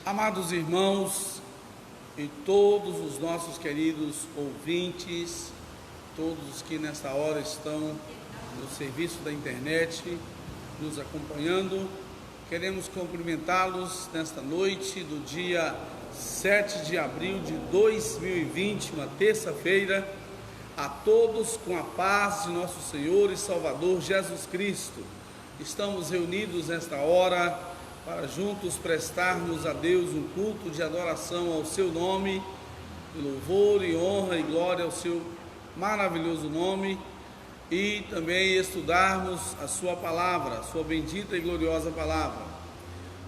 Amados irmãos e todos os nossos queridos ouvintes, todos que nesta hora estão no serviço da internet, nos acompanhando, queremos cumprimentá-los nesta noite do dia 7 de abril de 2020, uma terça-feira, a todos com a paz de nosso Senhor e Salvador Jesus Cristo. Estamos reunidos nesta hora para juntos prestarmos a Deus um culto de adoração ao seu nome, louvor e honra e glória ao seu maravilhoso nome, e também estudarmos a sua palavra, a sua bendita e gloriosa palavra.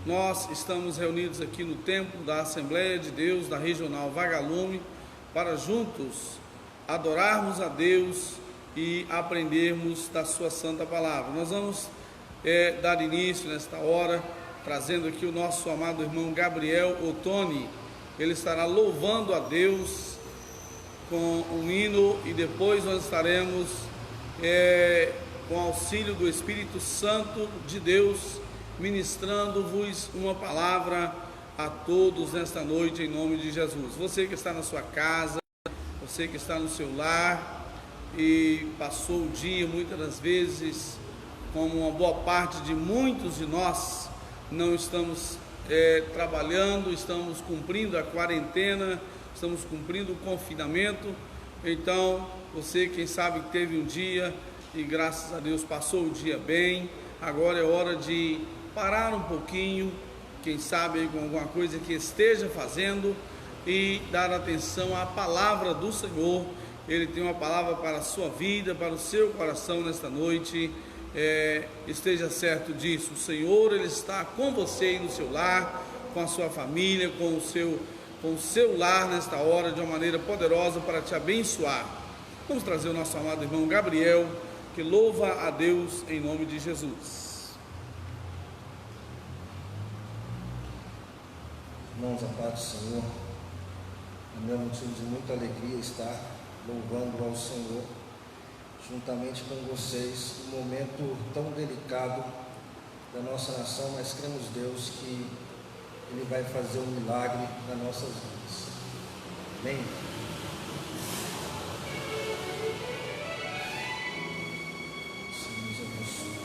Nós estamos reunidos aqui no templo da Assembleia de Deus da Regional Vagalume para juntos adorarmos a Deus e aprendermos da sua santa palavra. Nós vamos dar início nesta hora trazendo aqui o nosso amado irmão Gabriel Ottoni. Ele estará louvando a Deus com um hino e depois nós estaremos com auxílio do Espírito Santo de Deus ministrando-vos uma palavra a todos nesta noite em nome de Jesus. Você que está na sua casa, você que está no seu lar e passou o dia muitas das vezes, como uma boa parte de muitos de nós, não estamos trabalhando, estamos cumprindo a quarentena, estamos cumprindo o confinamento. Então, você quem sabe que teve um dia e graças a Deus passou o dia bem, agora é hora de parar um pouquinho, quem sabe com alguma coisa que esteja fazendo e dar atenção à palavra do Senhor. Ele tem uma palavra para a sua vida, para o seu coração nesta noite. Esteja certo disso, o Senhor ele está com você e no seu lar, com a sua família, com o seu lar nesta hora de uma maneira poderosa para te abençoar. Vamos trazer o nosso amado irmão Gabriel, que louva a Deus em nome de Jesus. Irmãos, a paz do Senhor, é meu motivo de muita alegria estar louvando ao Senhor juntamente com vocês, num momento tão delicado da nossa nação, mas cremos Deus que Ele vai fazer um milagre nas nossas vidas. Amém? Senhor, nos abençoe.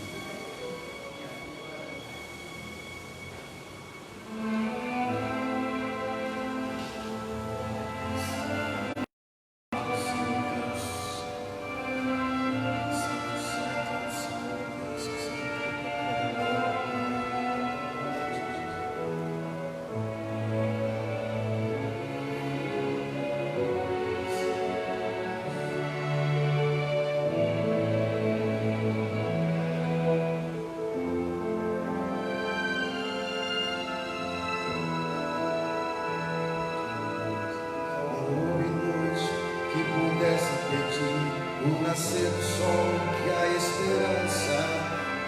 O nascer do sol que há esperança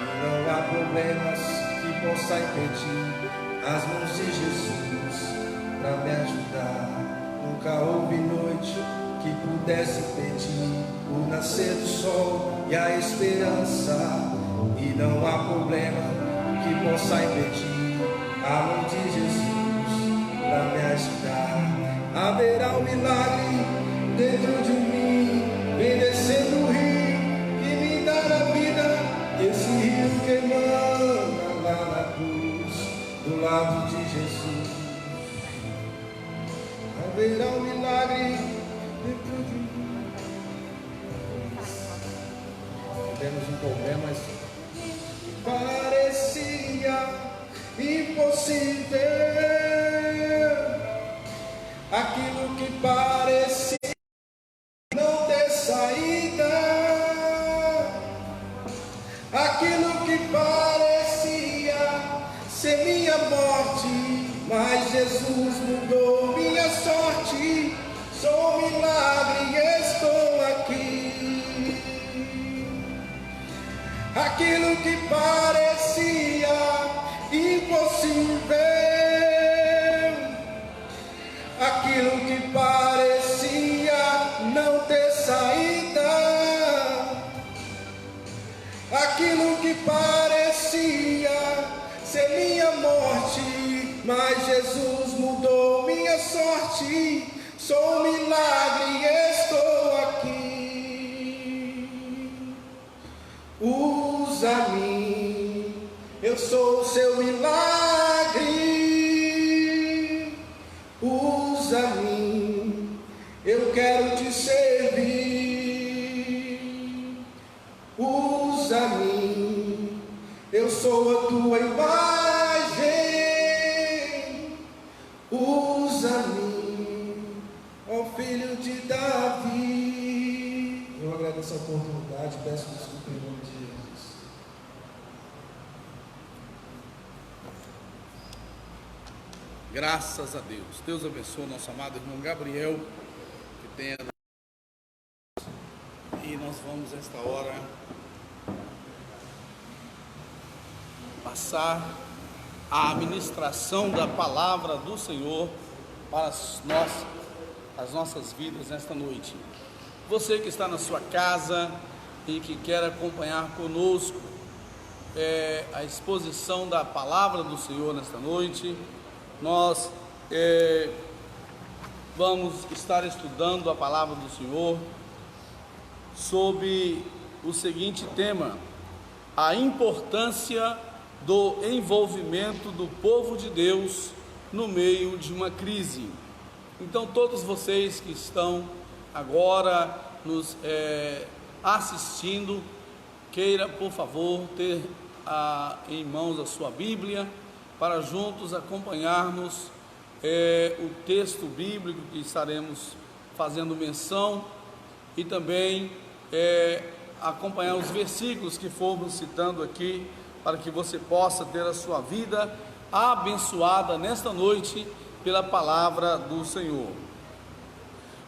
e não há problemas que possa impedir as mãos de Jesus para me ajudar. Nunca houve noite que pudesse impedir o nascer do sol e a esperança e não há problema que possa impedir a mão de Jesus para me ajudar. Haverá um milagre dentro de mim, vem descendo o rio que me dá a vida, esse rio que emana lá na cruz, do lado de Jesus. Haverá um milagre dentro de mim. Tivemos um problema, mas parecia impossível, aquilo que parecia não ter saída, aquilo que parecia ser minha morte, mas Jesus mudou minha sorte. Sou um milagre e estou aqui. Aquilo que parecia impossível, aquilo que parecia não ter saída, aquilo que parecia ser minha morte, mas Jesus mudou minha sorte. Sou um milagre e estou aqui. Usa-me, eu sou o seu milagre. Usa-me, eu quero te servir. Usa-me, eu sou a tua imagem. Usa-me, ó filho de Davi. Eu agradeço a oportunidade, peço desculpa em nome de Jesus. Graças a Deus. Deus abençoe o nosso amado irmão Gabriel, que tenha. E nós vamos, esta hora, passar a ministração da palavra do Senhor para as nossas vidas nesta noite. Você que está na sua casa e que quer acompanhar conosco a exposição da palavra do Senhor nesta noite, nós vamos estar estudando a palavra do Senhor sobre o seguinte tema: a importância do envolvimento do povo de Deus no meio de uma crise. Então, todos vocês que estão agora nos assistindo, queira, por favor, ter em mãos a sua Bíblia, para juntos acompanharmos o texto bíblico que estaremos fazendo menção, e também acompanhar os versículos que fomos citando aqui, para que você possa ter a sua vida abençoada nesta noite pela palavra do Senhor.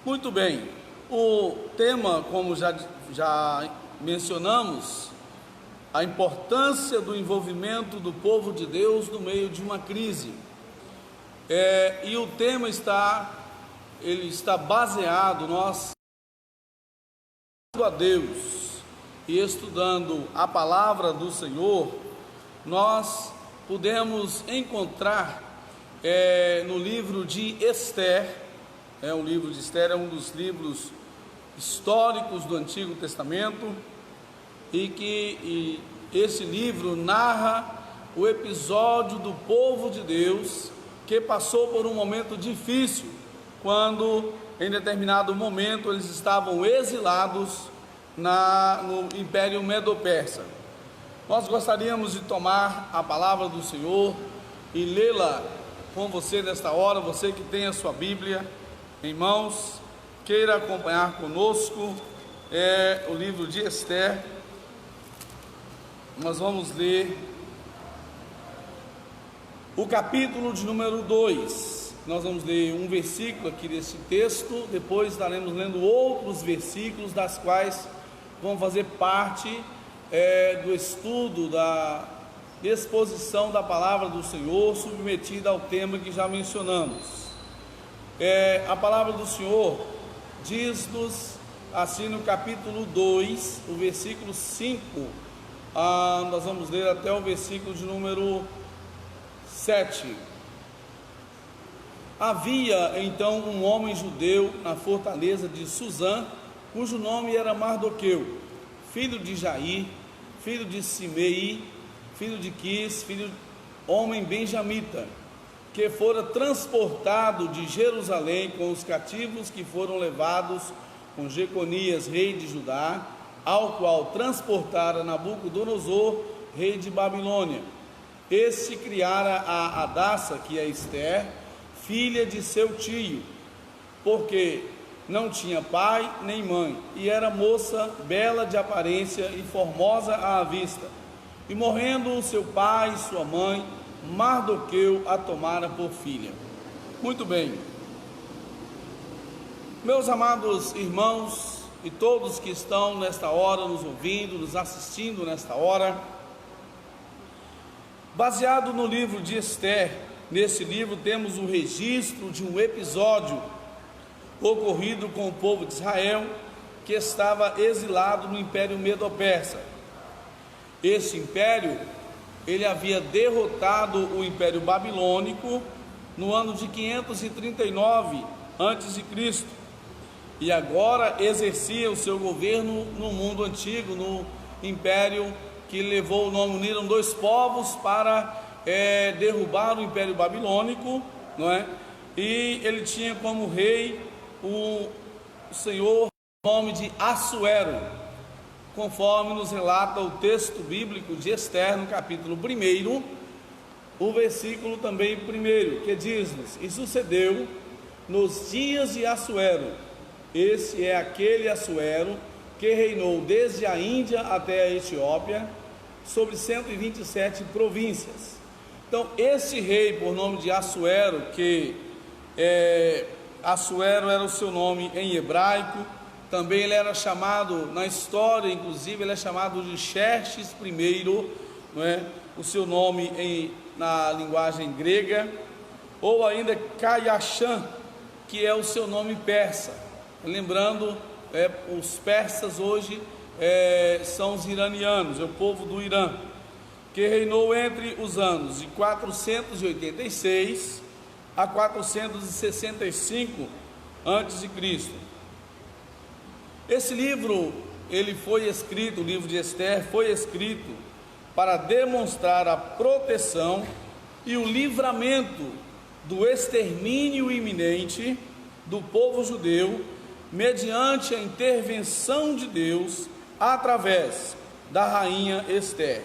Muito bem, o tema, como já mencionamos, a importância do envolvimento do povo de Deus no meio de uma crise. E o tema está baseado, nós a Deus e estudando a palavra do Senhor, nós podemos encontrar no livro de Esther. O livro de Esther é um dos livros históricos do Antigo Testamento, e esse livro narra o episódio do povo de Deus que passou por um momento difícil, quando em determinado momento eles estavam exilados no Império Medo-Persa. Nós gostaríamos de tomar a palavra do Senhor e lê-la com você nesta hora. Você que tem a sua Bíblia em mãos, queira acompanhar conosco o livro de Esther. Nós vamos ler o capítulo de número 2. Nós vamos ler um versículo aqui desse texto, depois estaremos lendo outros versículos, das quais vão fazer parte do estudo, da exposição da palavra do Senhor, submetida ao tema que já mencionamos. A palavra do Senhor diz-nos assim no capítulo 2, o versículo 5, nós vamos ler até o versículo de número 7. Havia então um homem judeu na fortaleza de Suzã, cujo nome era Mardoqueu, filho de Jair, filho de Simei, filho de Quis, homem benjamita, que fora transportado de Jerusalém com os cativos que foram levados com Jeconias, rei de Judá, ao qual transportara Nabucodonosor, rei de Babilônia. Este criara a Hadassa, que é Esther, filha de seu tio, porque não tinha pai nem mãe, e era moça, bela de aparência e formosa à vista. E morrendo o seu pai e sua mãe, Mardoqueu a tomara por filha. Muito bem, meus amados irmãos e todos que estão nesta hora nos ouvindo, nos assistindo nesta hora, baseado no livro de Esther, nesse livro temos um registro de um episódio ocorrido com o povo de Israel, que estava exilado no Império Medo-Persa. Esse império ele havia derrotado o Império Babilônico no ano de 539 a.C. e agora exercia o seu governo no mundo antigo, no império que levou o nome Uniram Dois Povos para derrubar o Império Babilônico, não é? E ele tinha como rei o senhor nome de Assuero, conforme nos relata o texto bíblico de Ester, no capítulo 1, o versículo também 1, que diz-nos: e sucedeu nos dias de Assuero, esse é aquele Assuero que reinou desde a Índia até a Etiópia, sobre 127 províncias. Então, esse rei, por nome de Assuero, que Assuero era o seu nome em hebraico, também ele era chamado, na história inclusive, ele é chamado de Xerxes I, não é? O seu nome na linguagem grega, ou ainda Caiaxã, que é o seu nome persa. Lembrando, os persas hoje são os iranianos, é o povo do Irã, que reinou entre os anos de 486 a 465 a.C. Esse livro, ele foi escrito, o livro de Ester foi escrito para demonstrar a proteção e o livramento do extermínio iminente do povo judeu, mediante a intervenção de Deus através da rainha Ester.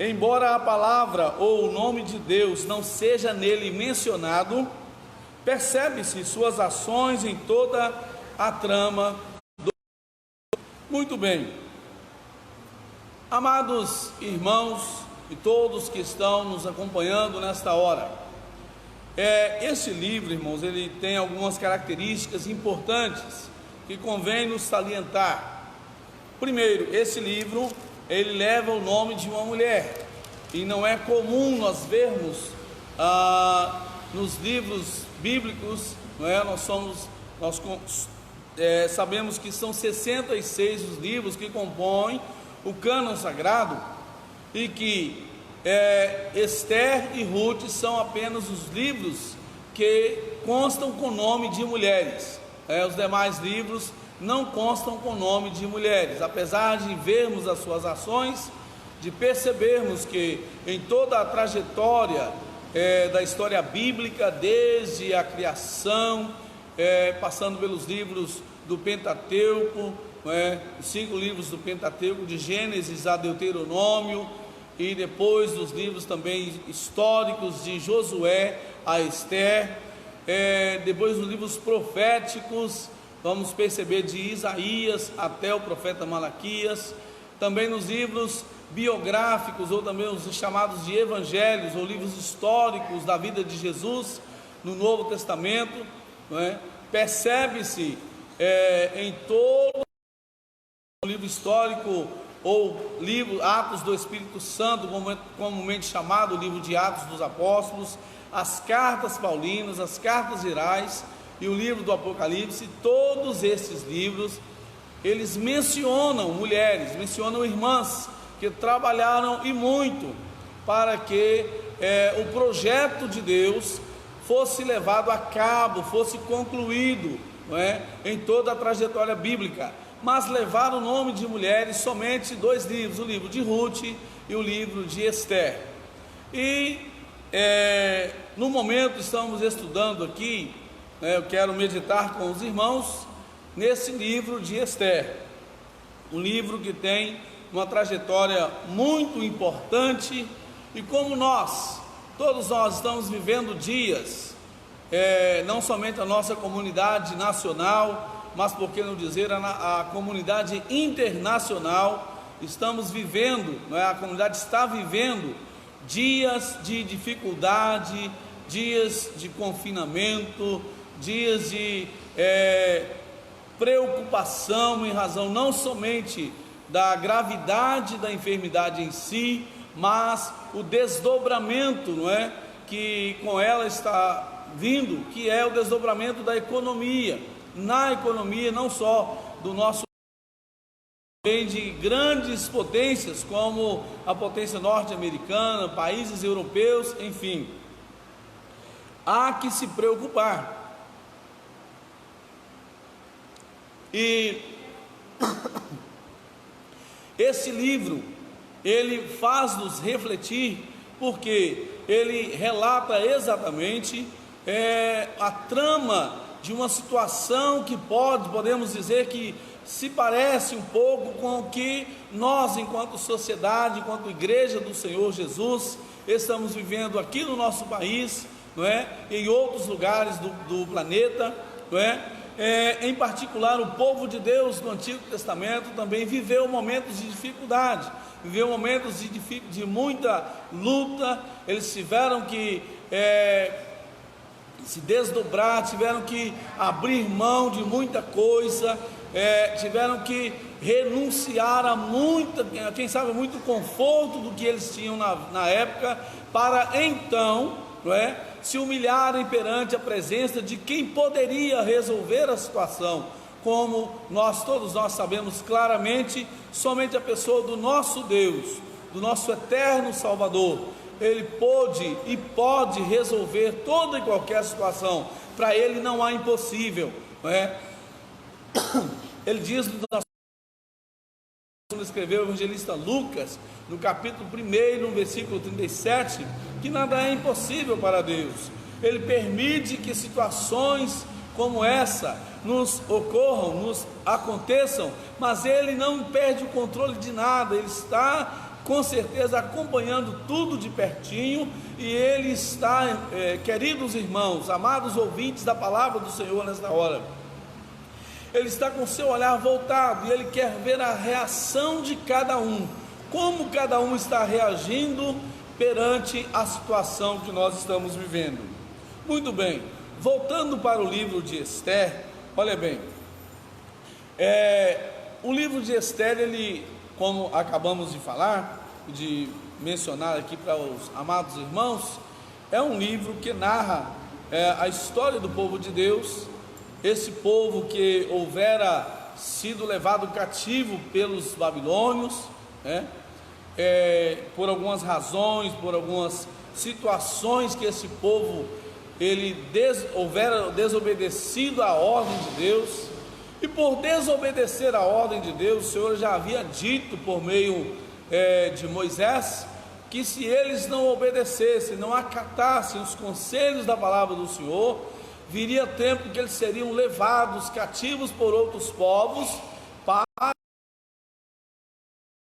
Embora a palavra ou o nome de Deus não seja nele mencionado, percebe-se suas ações em toda a trama do... Muito bem, amados irmãos e todos que estão nos acompanhando nesta hora, esse livro, irmãos, ele tem algumas características importantes que convém nos salientar. Primeiro, esse livro, ele leva o nome de uma mulher, e não é comum nós vermos nos livros bíblicos, não é? Sabemos que são 66 os livros que compõem o cânon sagrado, e que Ester e Ruth são apenas os livros que constam com nome de mulheres. Os demais livros não constam com nome de mulheres, apesar de vermos as suas ações, de percebermos que em toda a trajetória da história bíblica, desde a criação, passando pelos livros do Pentateuco, os 5 livros do Pentateuco, de Gênesis a Deuteronômio, e depois dos livros também históricos de Josué a Ester, depois dos livros proféticos, vamos perceber de Isaías até o profeta Malaquias, também nos livros biográficos, ou também os chamados de evangelhos, ou livros históricos da vida de Jesus no Novo Testamento, não é? Percebe-se em todo o livro histórico, ou livro Atos do Espírito Santo, comumente chamado livro de Atos dos Apóstolos, as cartas paulinas, as cartas gerais e o livro do Apocalipse. Todos esses livros, eles mencionam mulheres, mencionam irmãs que trabalharam e muito para que o projeto de Deus fosse levado a cabo, fosse concluído, não é? Em toda a trajetória bíblica. Mas levaram o nome de mulheres somente 2 livros, o livro de Ruth e o livro de Ester. E no momento estamos estudando aqui, eu quero meditar com os irmãos nesse livro de Ester, um livro que tem uma trajetória muito importante, e como todos nós estamos vivendo dias, não somente a nossa comunidade nacional, mas por que não dizer a comunidade internacional, estamos vivendo, a comunidade está vivendo dias de dificuldade, dias de confinamento, dias de preocupação em razão não somente da gravidade da enfermidade em si, mas o desdobramento, não é, que com ela está vindo, que é o desdobramento da economia, na economia não só do nosso vem de grandes potências, como a potência norte-americana, países europeus, enfim. Há que se preocupar. E esse livro, ele faz-nos refletir, porque ele relata exatamente a trama de uma situação que podemos dizer que se parece um pouco com o que nós, enquanto sociedade, enquanto igreja do Senhor Jesus, estamos vivendo aqui no nosso país, não é? Em outros lugares do planeta, não é? Em particular, o povo de Deus no Antigo Testamento também viveu momentos de dificuldade, viveu momentos de muita luta. Eles tiveram que se desdobrar, tiveram que abrir mão de muita coisa, tiveram que renunciar a muita, quem sabe, muito conforto do que eles tinham na época, para então, não é, se humilharem perante a presença de quem poderia resolver a situação, como todos nós sabemos claramente, somente a pessoa do nosso Deus, do nosso eterno Salvador. Ele pôde e pode resolver toda e qualquer situação. Para ele não há impossível, não é? Ele diz, quando escreveu o evangelista Lucas, no capítulo 1, no versículo 37, que nada é impossível para Deus. Ele permite que situações como essa nos ocorram, nos aconteçam, mas ele não perde o controle de nada. Ele está com certeza acompanhando tudo de pertinho, e ele está, queridos irmãos, amados ouvintes da palavra do Senhor nesta hora, ele está com seu olhar voltado, e ele quer ver a reação de cada um, como cada um está reagindo perante a situação que nós estamos vivendo. Muito bem, voltando para o livro de Esther, olha bem, o livro de Esther, ele, como acabamos de falar, de mencionar aqui para os amados irmãos, é um livro que narra a história do povo de Deus, esse povo que houvera sido levado cativo pelos babilônios, né? Por algumas razões, por algumas situações que esse povo houvera desobedecido à ordem de Deus, e por desobedecer à ordem de Deus, o Senhor já havia dito por meio de Moisés, que se eles não obedecessem, não acatassem os conselhos da palavra do Senhor, viria tempo que eles seriam levados cativos por outros povos, para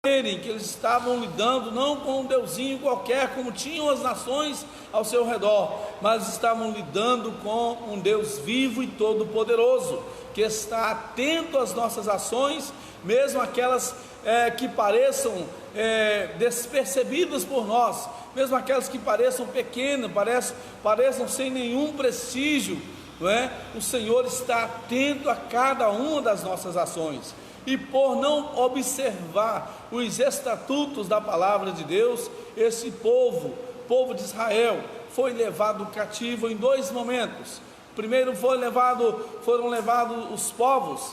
verem que eles estavam lidando não com um deusinho qualquer, como tinham as nações ao seu redor, mas estavam lidando com um Deus vivo e todo-poderoso, que está atento às nossas ações, mesmo aquelas que pareçam despercebidas por nós, mesmo aquelas que pareçam pequenas, pareçam sem nenhum prestígio, não é? O Senhor está atento a cada uma das nossas ações, e por não observar os estatutos da palavra de Deus, esse povo de Israel, foi levado cativo em dois momentos. Primeiro foram levados os povos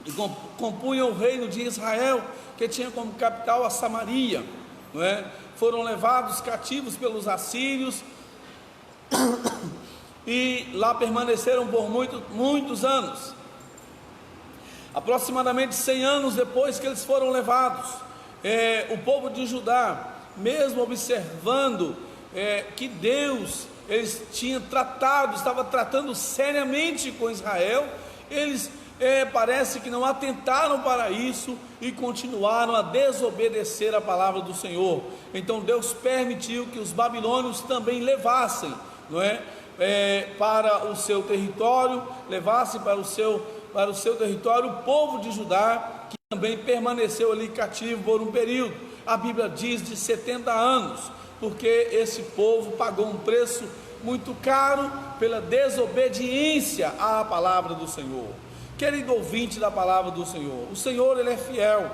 que compunham o reino de Israel, que tinha como capital a Samaria, não é? Foram levados cativos pelos assírios, e lá permaneceram por muitos anos. Aproximadamente 100 anos depois que eles foram levados, o povo de Judá, mesmo observando que Deus estava tratando seriamente com Israel, eles parece que não atentaram para isso e continuaram a desobedecer a palavra do Senhor. Então Deus permitiu que os babilônios também levassem, não é? Para o seu território, levassem para o seu território o povo de Judá, que também permaneceu ali cativo por um período, a Bíblia diz de 70 anos, porque esse povo pagou um preço muito caro pela desobediência à palavra do Senhor. Querido ouvinte da palavra do Senhor, o Senhor, Ele é fiel,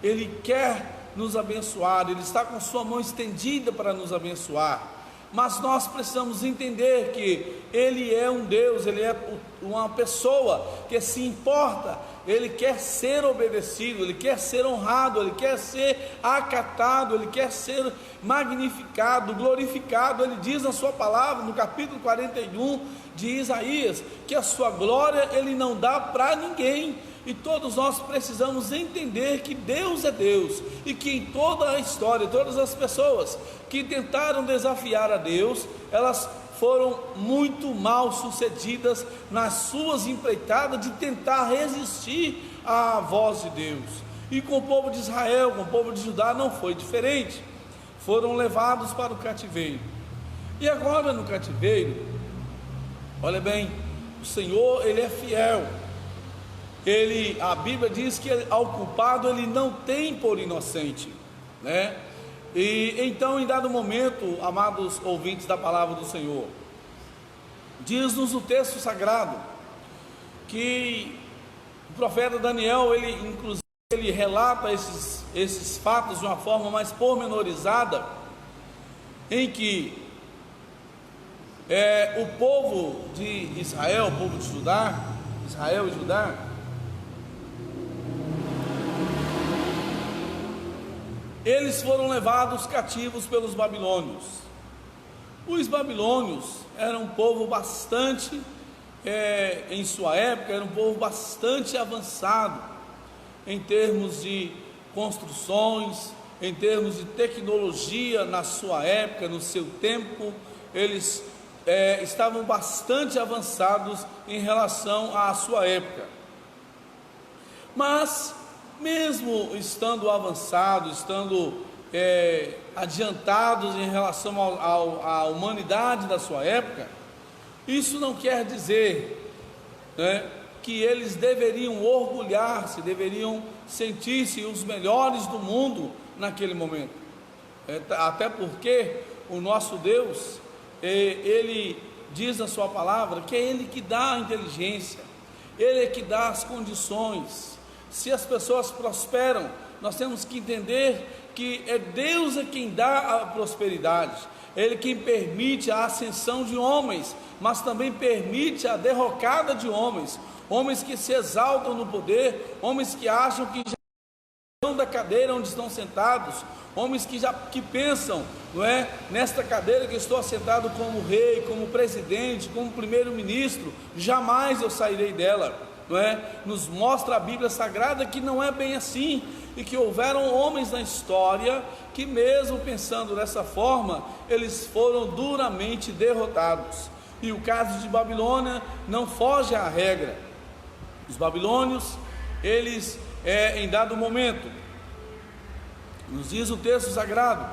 Ele quer nos abençoar, Ele está com sua mão estendida para nos abençoar, mas nós precisamos entender que Ele é um Deus, Ele é uma pessoa que se importa, Ele quer ser obedecido, Ele quer ser honrado, Ele quer ser acatado, Ele quer ser magnificado, glorificado. Ele diz na sua palavra, no capítulo 41 de Isaías, que a sua glória Ele não dá para ninguém. E todos nós precisamos entender que Deus é Deus, e que em toda a história, todas as pessoas que tentaram desafiar a Deus, elas foram muito mal sucedidas nas suas empreitadas de tentar resistir à voz de Deus. E com o povo de Israel, com o povo de Judá não foi diferente, foram levados para o cativeiro. E agora no cativeiro, olha bem, o Senhor Ele é fiel. A Bíblia diz que ao culpado Ele não tem por inocente, né? E então, em dado momento, amados ouvintes da palavra do Senhor, diz-nos o texto sagrado que o profeta Daniel, ele relata esses fatos de uma forma mais pormenorizada, em que o povo de Israel, o povo de Judá, Israel e Judá, eles foram levados cativos pelos babilônios. Os babilônios eram um povo bastante, em sua época, era um povo bastante avançado em termos de construções, em termos de tecnologia. Na sua época, no seu tempo, eles estavam bastante avançados em relação à sua época. Mas mesmo estando avançados, estando adiantados em relação à humanidade da sua época, isso não quer dizer, né, que eles deveriam orgulhar-se, deveriam sentir-se os melhores do mundo naquele momento. Até porque o nosso Deus, Ele diz na sua palavra que é Ele que dá a inteligência, Ele é que dá as condições. Se as pessoas prosperam, nós temos que entender que é Deus quem dá a prosperidade, Ele quem permite a ascensão de homens, mas também permite a derrocada de homens que se exaltam no poder, homens que acham que já estão da cadeira onde estão sentados, homens que pensam, não é, nesta cadeira que eu estou assentado como rei, como presidente, como primeiro-ministro, jamais eu sairei dela. Não é? Nos mostra a Bíblia Sagrada que não é bem assim, e que houveram homens na história que, mesmo pensando dessa forma, eles foram duramente derrotados. E o caso de Babilônia não foge à regra. Os babilônios, eles, em dado momento, nos diz o texto sagrado,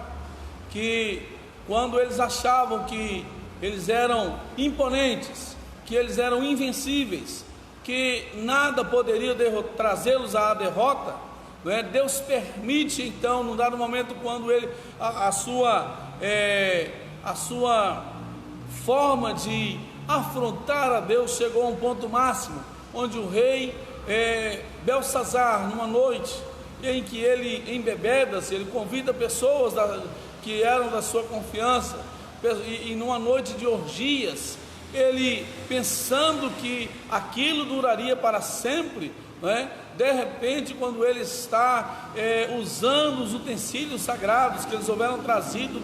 que quando eles achavam que eles eram imponentes, que eles eram invencíveis, que nada poderia trazê-los à derrota, não é? Deus permite então, num dado momento, quando a sua forma de afrontar a Deus chegou a um ponto máximo, onde o rei Belsazar, numa noite em que ele embebeda-se, ele convida pessoas que eram da sua confiança, e numa noite de orgias, ele pensando que aquilo duraria para sempre, né? De repente, quando ele está usando os utensílios sagrados que eles houveram trazido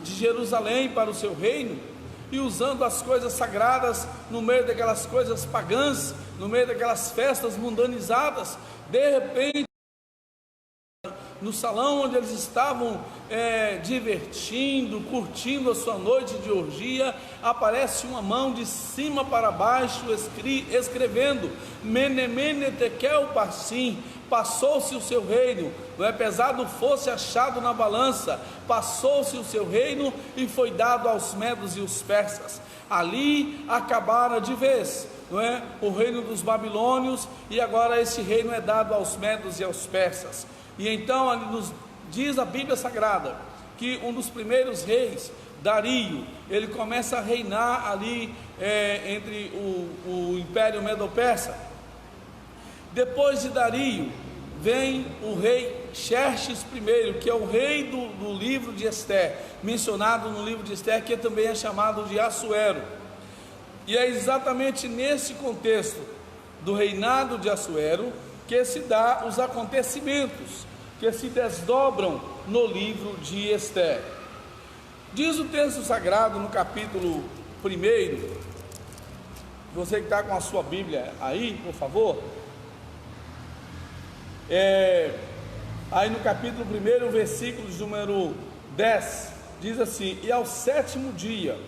de Jerusalém para o seu reino, e usando as coisas sagradas no meio daquelas coisas pagãs, no meio daquelas festas mundanizadas, de repente, no salão onde eles estavam divertindo, curtindo a sua noite de orgia, aparece uma mão de cima para baixo escrevendo Mene, Mene, Tekel, Parsim. Passou-se o seu reino, não é? Pesado fosse achado na balança, passou-se o seu reino e foi dado aos medos e os persas. Ali acabaram de vez, não é? O reino dos babilônios, e agora esse reino é dado aos medos e aos persas. E então ali nos diz a Bíblia Sagrada que um dos primeiros reis, Dario, ele começa a reinar ali entre o Império Medo-Persa. Depois de Dario, vem o rei Xerxes I, que é o rei do livro de Ester, mencionado no livro de Ester, que também é chamado de Assuero. E é exatamente nesse contexto do reinado de Assuero que se dá os acontecimentos que se desdobram no livro de Ester. Diz o texto sagrado no capítulo 1, você que está com a sua Bíblia aí, por favor, aí no capítulo 1, versículo de número 10, diz assim: e ao 7º dia,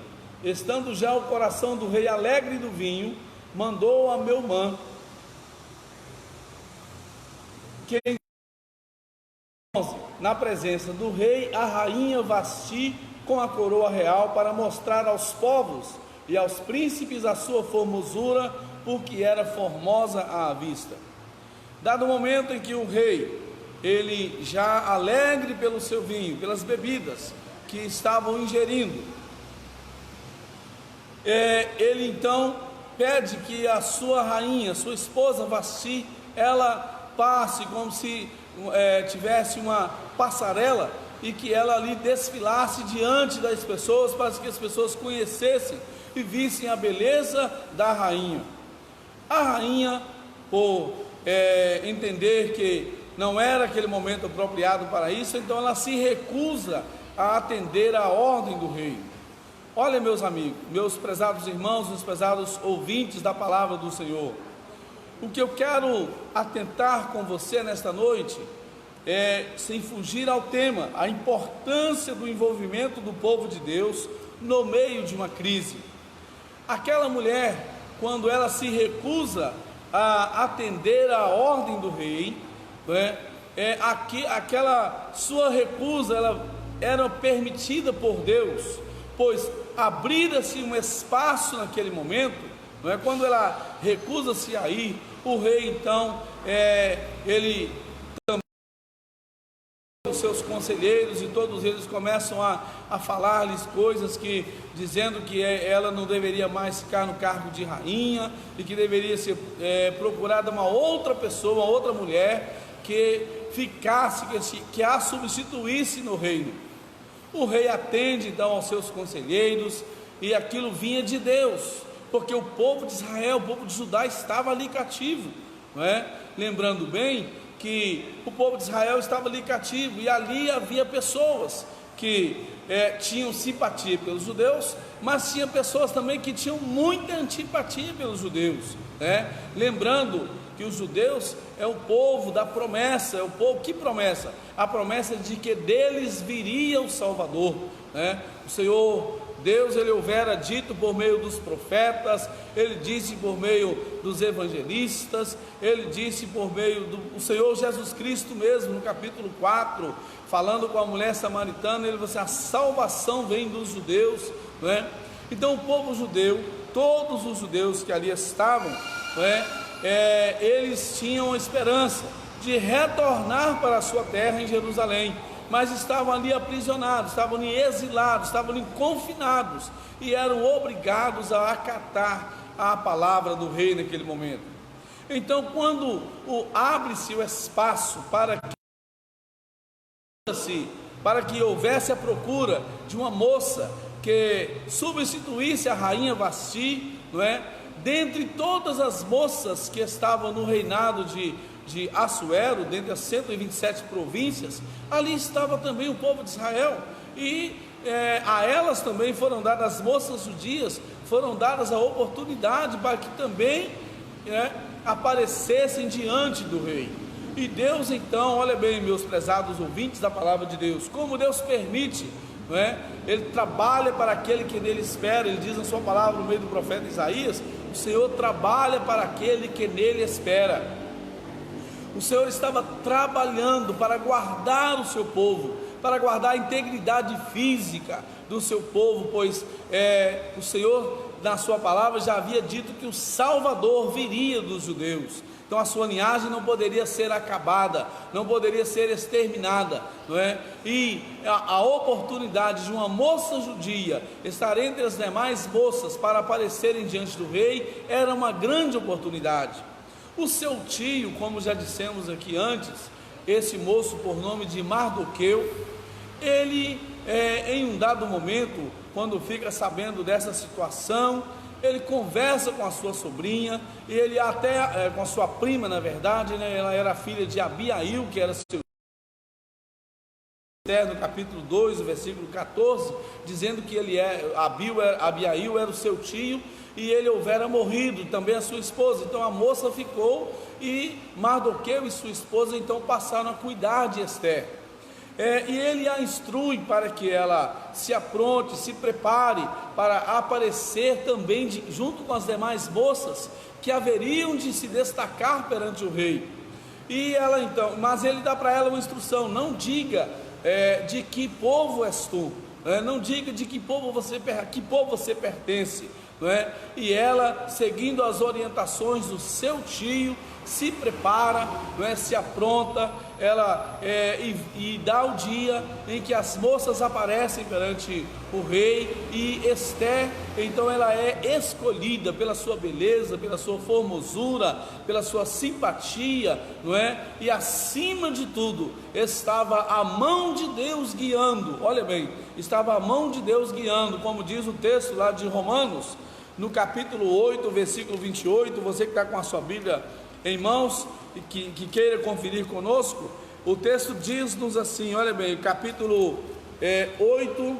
estando já o coração do rei alegre do vinho, mandou a Meumã, que na presença do rei, a rainha Vasti com a coroa real, para mostrar aos povos e aos príncipes a sua formosura, porque era formosa à vista. Dado o momento em que o rei, ele já alegre pelo seu vinho, pelas bebidas que estavam ingerindo, ele então pede que a sua rainha, sua esposa Vasti, ela passe como se tivesse uma passarela e que ela ali desfilasse diante das pessoas, para que as pessoas conhecessem e vissem a beleza da rainha. A rainha, por entender que não era aquele momento apropriado para isso, então ela se recusa a atender a ordem do rei. Olha, meus amigos, meus prezados irmãos, meus prezados ouvintes da palavra do Senhor, o que eu quero atentar com você nesta noite sem fugir ao tema, a importância do envolvimento do povo de Deus no meio de uma crise. Aquela mulher, quando ela se recusa a atender a ordem do rei, aquela sua recusa, ela era permitida por Deus, pois abrira-se um espaço naquele momento, quando ela recusa-se a ir, o rei então, ele também, os seus conselheiros e todos eles começam a falar-lhes coisas dizendo que ela não deveria mais ficar no cargo de rainha e que deveria ser procurada uma outra pessoa, uma outra mulher que ficasse, que a substituísse no reino. O rei atende então aos seus conselheiros, e aquilo vinha de Deus, porque o povo de Israel, o povo de Judá estava ali cativo, não é? Lembrando bem que o povo de Israel estava ali cativo, e ali havia pessoas que tinham simpatia pelos judeus, mas tinha pessoas também que tinham muita antipatia pelos judeus, né? Lembrando que os judeus é o povo da promessa, é o povo, que promessa? A promessa de que deles viria o Salvador, né? O Senhor Deus, ele houvera dito por meio dos profetas, ele disse por meio dos evangelistas, ele disse por meio do Senhor Jesus Cristo mesmo, no capítulo 4, falando com a mulher samaritana, ele disse: a salvação vem dos judeus, não é? Então o povo judeu, todos os judeus que ali estavam, não é? Eles tinham a esperança de retornar para a sua terra em Jerusalém, mas estavam ali aprisionados, estavam ali exilados, estavam ali confinados, e eram obrigados a acatar a palavra do rei naquele momento. Então, quando abre-se o espaço para que houvesse a procura de uma moça que substituísse a rainha Vasti, não é? Dentre todas as moças que estavam no reinado de Assuero, dentre as 127 províncias, ali estava também o povo de Israel, e a elas também foram dadas, as moças judias, foram dadas a oportunidade para que também aparecessem diante do rei. E Deus então, olha bem, meus prezados ouvintes da palavra de Deus, como Deus permite, não é? Ele trabalha para aquele que nele espera. Ele diz na sua palavra, no meio do profeta Isaías: o Senhor trabalha para aquele que nele espera. O Senhor estava trabalhando para guardar o seu povo, para guardar a integridade física do seu povo, pois o Senhor, na sua palavra, já havia dito que o Salvador viria dos judeus. Então a sua linhagem não poderia ser acabada, não poderia ser exterminada, não é? E a oportunidade de uma moça judia estar entre as demais moças para aparecerem diante do rei era uma grande oportunidade. O seu tio, como já dissemos aqui antes, esse moço por nome de Mardoqueu, ele em um dado momento, quando fica sabendo dessa situação, ele conversa com a sua sobrinha, e ele até, com a sua prima na verdade, né, ela era filha de Abiail, que era seu no capítulo 2, versículo 14, dizendo que Abiail era o seu tio, e ele houvera morrido, também a sua esposa. Então a moça ficou, e Mardoqueu e sua esposa então passaram a cuidar de Ester. E ele a instrui para que ela se apronte, se prepare para aparecer também junto com as demais moças que haveriam de se destacar perante o rei. E ela então, mas ele dá para ela uma instrução: não diga de que povo és tu, não diga de que povo você pertence, não é? E ela, seguindo as orientações do seu tio, se prepara, não é? Se apronta, ela e dá o dia em que as moças aparecem perante o rei, e Ester, então ela é escolhida pela sua beleza, pela sua formosura, pela sua simpatia, não é? E acima de tudo, estava a mão de Deus guiando. Olha bem, estava a mão de Deus guiando, como diz o texto lá de Romanos, no capítulo 8, versículo 28, você que está com a sua Bíblia em mãos e que queira conferir conosco, o texto diz-nos assim, olha bem, capítulo 8,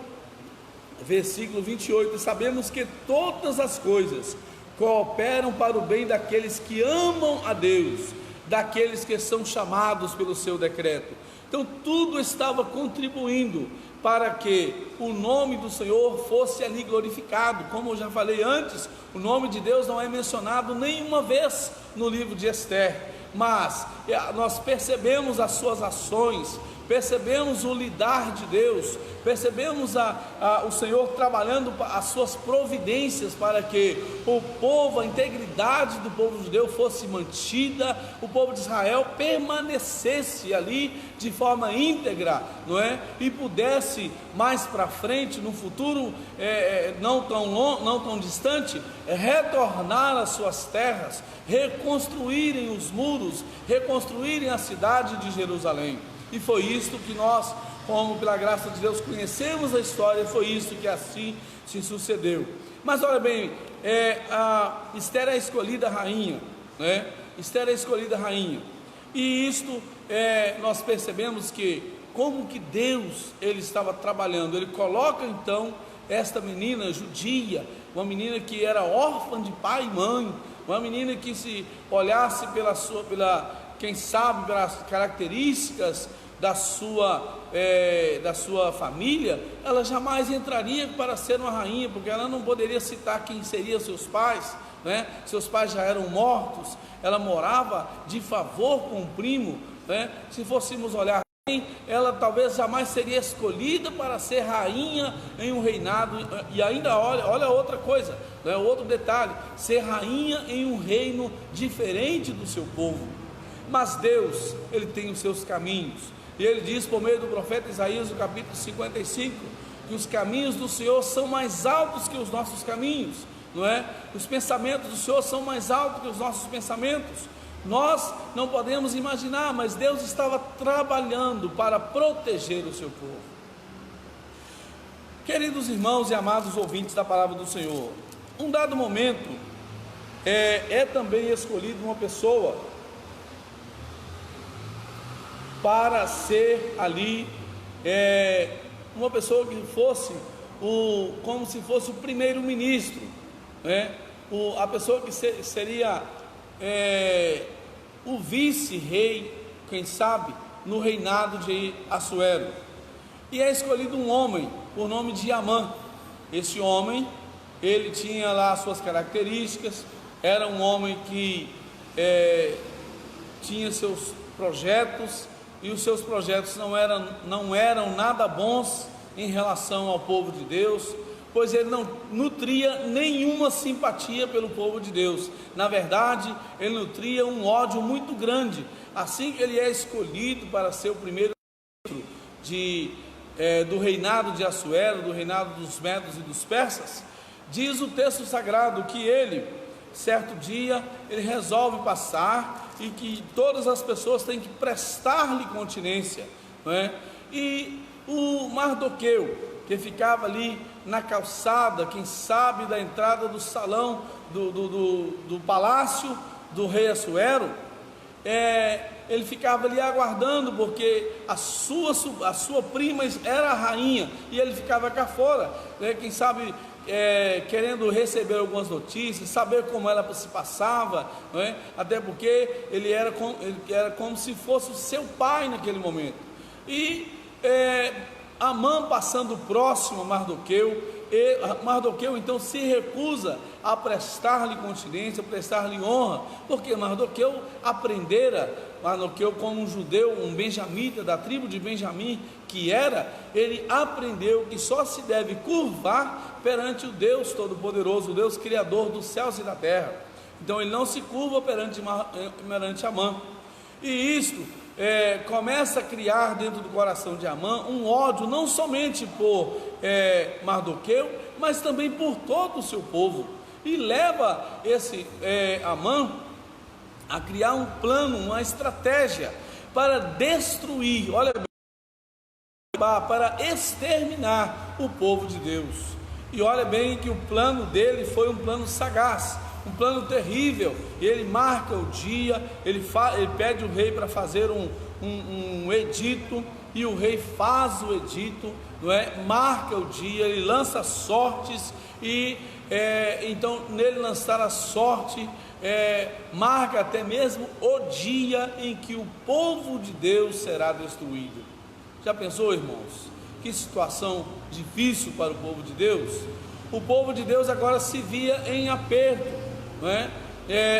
versículo 28, sabemos que todas as coisas cooperam para o bem daqueles que amam a Deus, daqueles que são chamados pelo seu decreto. Então tudo estava contribuindo para que o nome do Senhor fosse ali glorificado. Como eu já falei antes, o nome de Deus não é mencionado nenhuma vez no livro de Ester, mas nós percebemos as suas ações, percebemos o lidar de Deus, percebemos o Senhor trabalhando as suas providências para que o povo, a integridade do povo judeu fosse mantida, o povo de Israel permanecesse ali de forma íntegra, não é? E pudesse mais para frente, no futuro não tão distante, retornar às suas terras, reconstruírem os muros, reconstruírem a cidade de Jerusalém. E foi isto que nós, como pela graça de Deus, conhecemos a história, foi isto que assim se sucedeu. Mas olha bem, a Ester é a escolhida rainha, né? Ester é a escolhida rainha, e isto nós percebemos que como que Deus ele estava trabalhando. Ele coloca então esta menina judia, uma menina que era órfã de pai e mãe, uma menina que, se olhasse quem sabe, pelas características da sua família, ela jamais entraria para ser uma rainha, porque ela não poderia citar quem seriam seus pais, né? Seus pais já eram mortos, ela morava de favor com o primo, né? Se fôssemos olhar, ela talvez jamais seria escolhida para ser rainha em um reinado. E ainda olha outra coisa, né? Outro detalhe, ser rainha em um reino diferente do seu povo. Mas Deus, ele tem os seus caminhos, e ele diz por meio do profeta Isaías, no capítulo 55, que os caminhos do Senhor são mais altos que os nossos caminhos, não é? Os pensamentos do Senhor são mais altos que os nossos pensamentos. Nós não podemos imaginar, mas Deus estava trabalhando para proteger o seu povo. Queridos irmãos e amados ouvintes da palavra do Senhor, um dado momento também escolhido uma pessoa para ser ali uma pessoa que fosse como se fosse o primeiro-ministro, né? A pessoa que seria o vice-rei, quem sabe, no reinado de Assuero. E é escolhido um homem por nome de Amã. Esse homem, ele tinha lá as suas características, era um homem que tinha seus projetos, e os seus projetos não eram nada bons em relação ao povo de Deus, pois ele não nutria nenhuma simpatia pelo povo de Deus. Na verdade, ele nutria um ódio muito grande. Assim que ele é escolhido para ser o primeiro do reinado de Assuero, do reinado dos Medos e dos Persas, diz o texto sagrado que ele certo dia ele resolve passar e que todas as pessoas têm que prestar-lhe continência, não é? E o Mardoqueu, que ficava ali na calçada, quem sabe da entrada do salão do palácio do rei Assuero, ele ficava ali aguardando, porque a sua prima era a rainha, e ele ficava cá fora, né? Quem sabe querendo receber algumas notícias, saber como ela se passava, não é? Até porque ele era como se fosse o seu pai naquele momento. E Amã passando próximo a Mardoqueu, Mardoqueu então se recusa a prestar-lhe continência, a prestar-lhe honra, porque Mardoqueu como um judeu, um benjamita da tribo de Benjamim que ele aprendeu que só se deve curvar perante o Deus Todo-Poderoso, o Deus Criador dos céus e da terra. Então ele não se curva perante Amã, e isto começa a criar dentro do coração de Amã um ódio, não somente por Mardoqueu, mas também por todo o seu povo, e leva esse Amã a criar um plano, uma estratégia para destruir, olha bem, para exterminar o povo de Deus. E olha bem que o plano dele foi um plano sagaz, um plano terrível. Ele marca o dia, ele pede o rei para fazer um edito, e o rei faz o edito, não é? Marca o dia, ele lança sortes, e então nele lançar a sorte, marca até mesmo o dia em que o povo de Deus será destruído. Já pensou, irmãos? Que situação difícil para o povo de Deus. O povo de Deus agora se via em aperto, não é?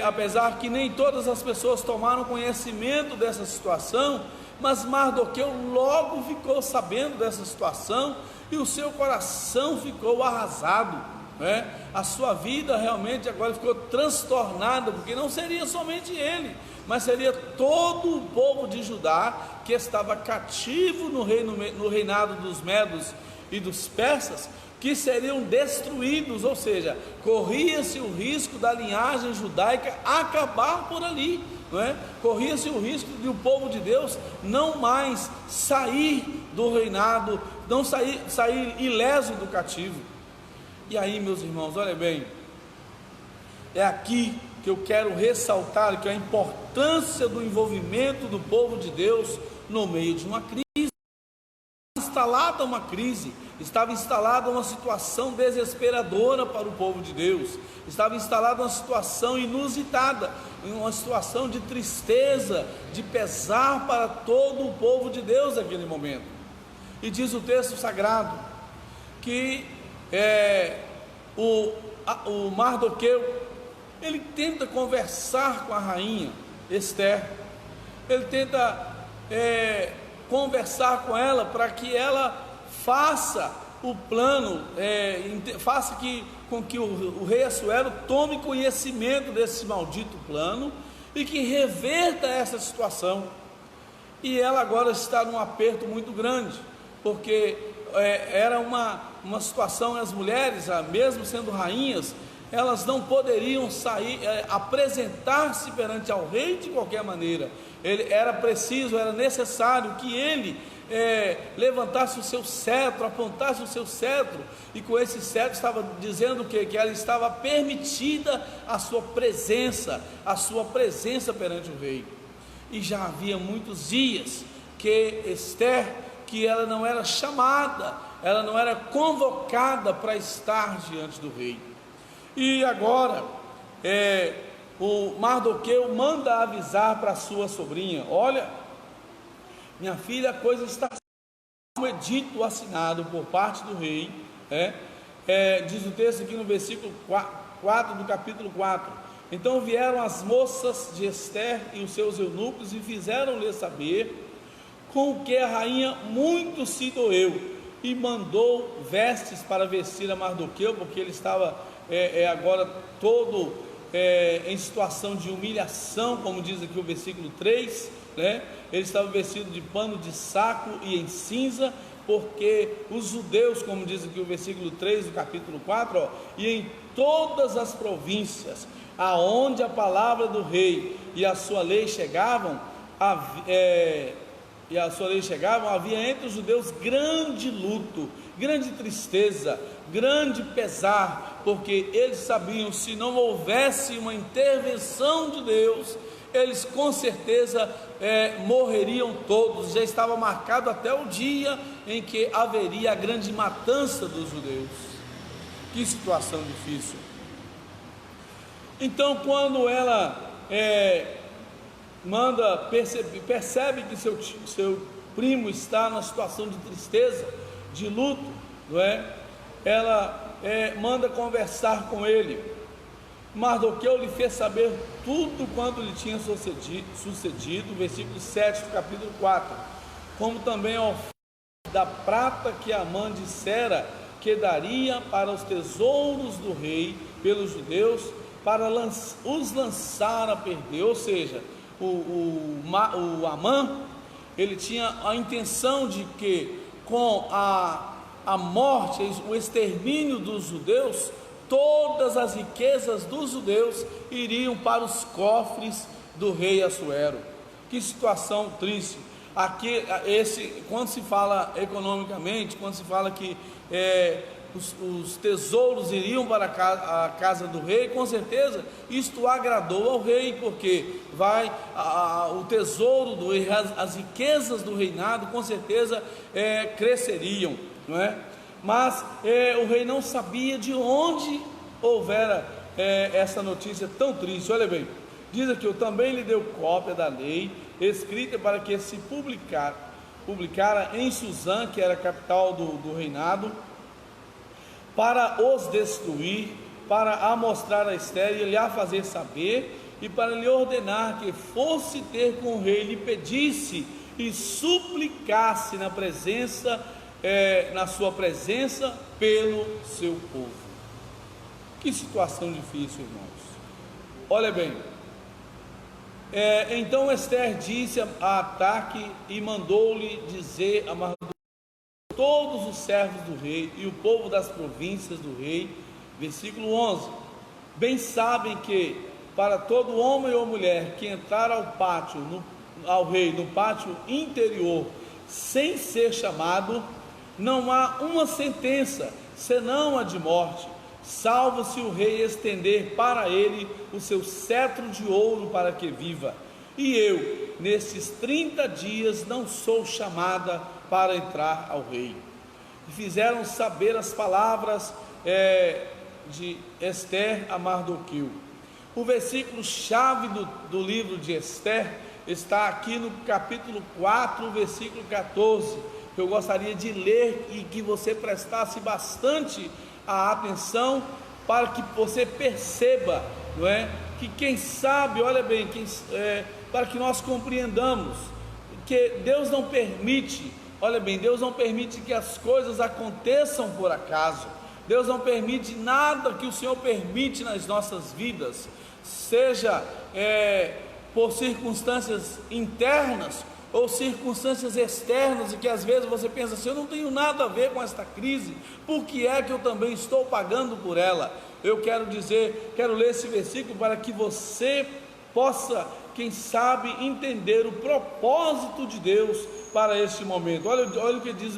Apesar que nem todas as pessoas tomaram conhecimento dessa situação, mas Mardoqueu logo ficou sabendo dessa situação, e o seu coração ficou arrasado, né? A sua vida realmente agora ficou transtornada, porque não seria somente ele, mas seria todo o povo de Judá que estava cativo no reinado dos medos e dos persas, que seriam destruídos, ou seja, corria-se o risco da linhagem judaica acabar por ali, não é? Corria-se o risco de o povo de Deus não mais sair do reinado, não sair ileso do cativo. E aí, meus irmãos, olha bem, é aqui que eu quero ressaltar que a importância do envolvimento do povo de Deus no meio de uma crise. Estava instalada uma situação desesperadora para o povo de Deus, estava instalada uma situação inusitada, uma situação de tristeza, de pesar para todo o povo de Deus naquele momento. E diz o texto sagrado que o Mardoqueu, ele tenta conversar com a rainha Esther, ele tenta conversar com ela para que ela faça o plano, faça com que o rei Assuero tome conhecimento desse maldito plano e que reverta essa situação. E ela agora está num aperto muito grande, porque era uma situação, as mulheres, mesmo sendo rainhas, elas não poderiam apresentar-se perante ao rei de qualquer maneira. Era necessário que ele levantasse o seu cetro, apontasse o seu cetro, e com esse cetro estava dizendo que ela estava permitida a sua presença perante o rei. E já havia muitos dias que Esther, que ela não era chamada, ela não era convocada para estar diante do rei. E agora o Mardoqueu manda avisar para a sua sobrinha: olha, minha filha, a coisa está um edito assinado por parte do rei, diz o texto aqui no versículo 4 do capítulo 4: então vieram as moças de Esther e os seus eunucos e fizeram-lhe saber com o que a rainha muito se doeu, e mandou vestes para vestir a Mardoqueu, porque ele estava agora todo em situação de humilhação, como diz aqui o versículo 3, né? Ele estava vestido de pano de saco e em cinza, porque os judeus, como diz aqui o versículo 3 do capítulo 4, e em todas as províncias aonde a palavra do rei e a sua lei chegavam, havia entre os judeus grande luto, grande tristeza, grande pesar, porque eles sabiam, se não houvesse uma intervenção de Deus, eles com certeza morreriam todos. Já estava marcado até o dia em que haveria a grande matança dos judeus. Que situação difícil. Então, quando ela percebe que seu primo está numa situação de tristeza, de luto, não é? Ela manda conversar com ele. Mardoqueu lhe fez saber tudo quanto lhe tinha sucedido, versículo 7 do capítulo 4, como também a oferta da prata que Amã dissera que daria para os tesouros do rei pelos judeus, para os lançar a perder. Ou seja, o Amã, ele tinha a intenção de que com a morte, o extermínio dos judeus, todas as riquezas dos judeus iriam para os cofres do rei Assuero. Que situação triste. Aqui, quando se fala economicamente, quando se fala que os tesouros iriam para a casa do rei, com certeza isto agradou ao rei, porque o tesouro do rei, as riquezas do reinado, com certeza cresceriam, não é? Mas o rei não sabia de onde houvera essa notícia tão triste. Olha bem, diz aqui: eu também lhe deu cópia da lei escrita para que se publicara em Suzã, que era a capital do reinado, para os destruir, para a mostrar a Esther e lhe a fazer saber, e para lhe ordenar que fosse ter com o rei, lhe pedisse e suplicasse na sua presença pelo seu povo. Que situação difícil, irmãos. Olha bem, então Esther disse a Ataque e mandou-lhe dizer a Mardoqueu: todos os servos do rei e o povo das províncias do rei, versículo 11, bem sabem que para todo homem ou mulher que entrar ao rei no pátio interior sem ser chamado, não há uma sentença senão a de morte, salvo se o rei estender para ele o seu cetro de ouro para que viva. E eu, nesses 30 dias, não sou chamada para entrar ao rei. E fizeram saber as palavras de Esther a Mardoqueu. O versículo chave do livro de Esther está aqui no capítulo 4, versículo 14, que eu gostaria de ler e que você prestasse bastante a atenção, para que você perceba, não é? Que quem sabe, olha bem, para que nós compreendamos que Deus não permite, olha bem, Deus não permite que as coisas aconteçam por acaso. Deus não permite nada que o Senhor permite nas nossas vidas, seja por circunstâncias internas ou circunstâncias externas, e que às vezes você pensa assim: eu não tenho nada a ver com esta crise, por que é que eu também estou pagando por ela? Eu quero ler esse versículo para que você possa, quem sabe, entender o propósito de Deus para este momento. Olha o que diz: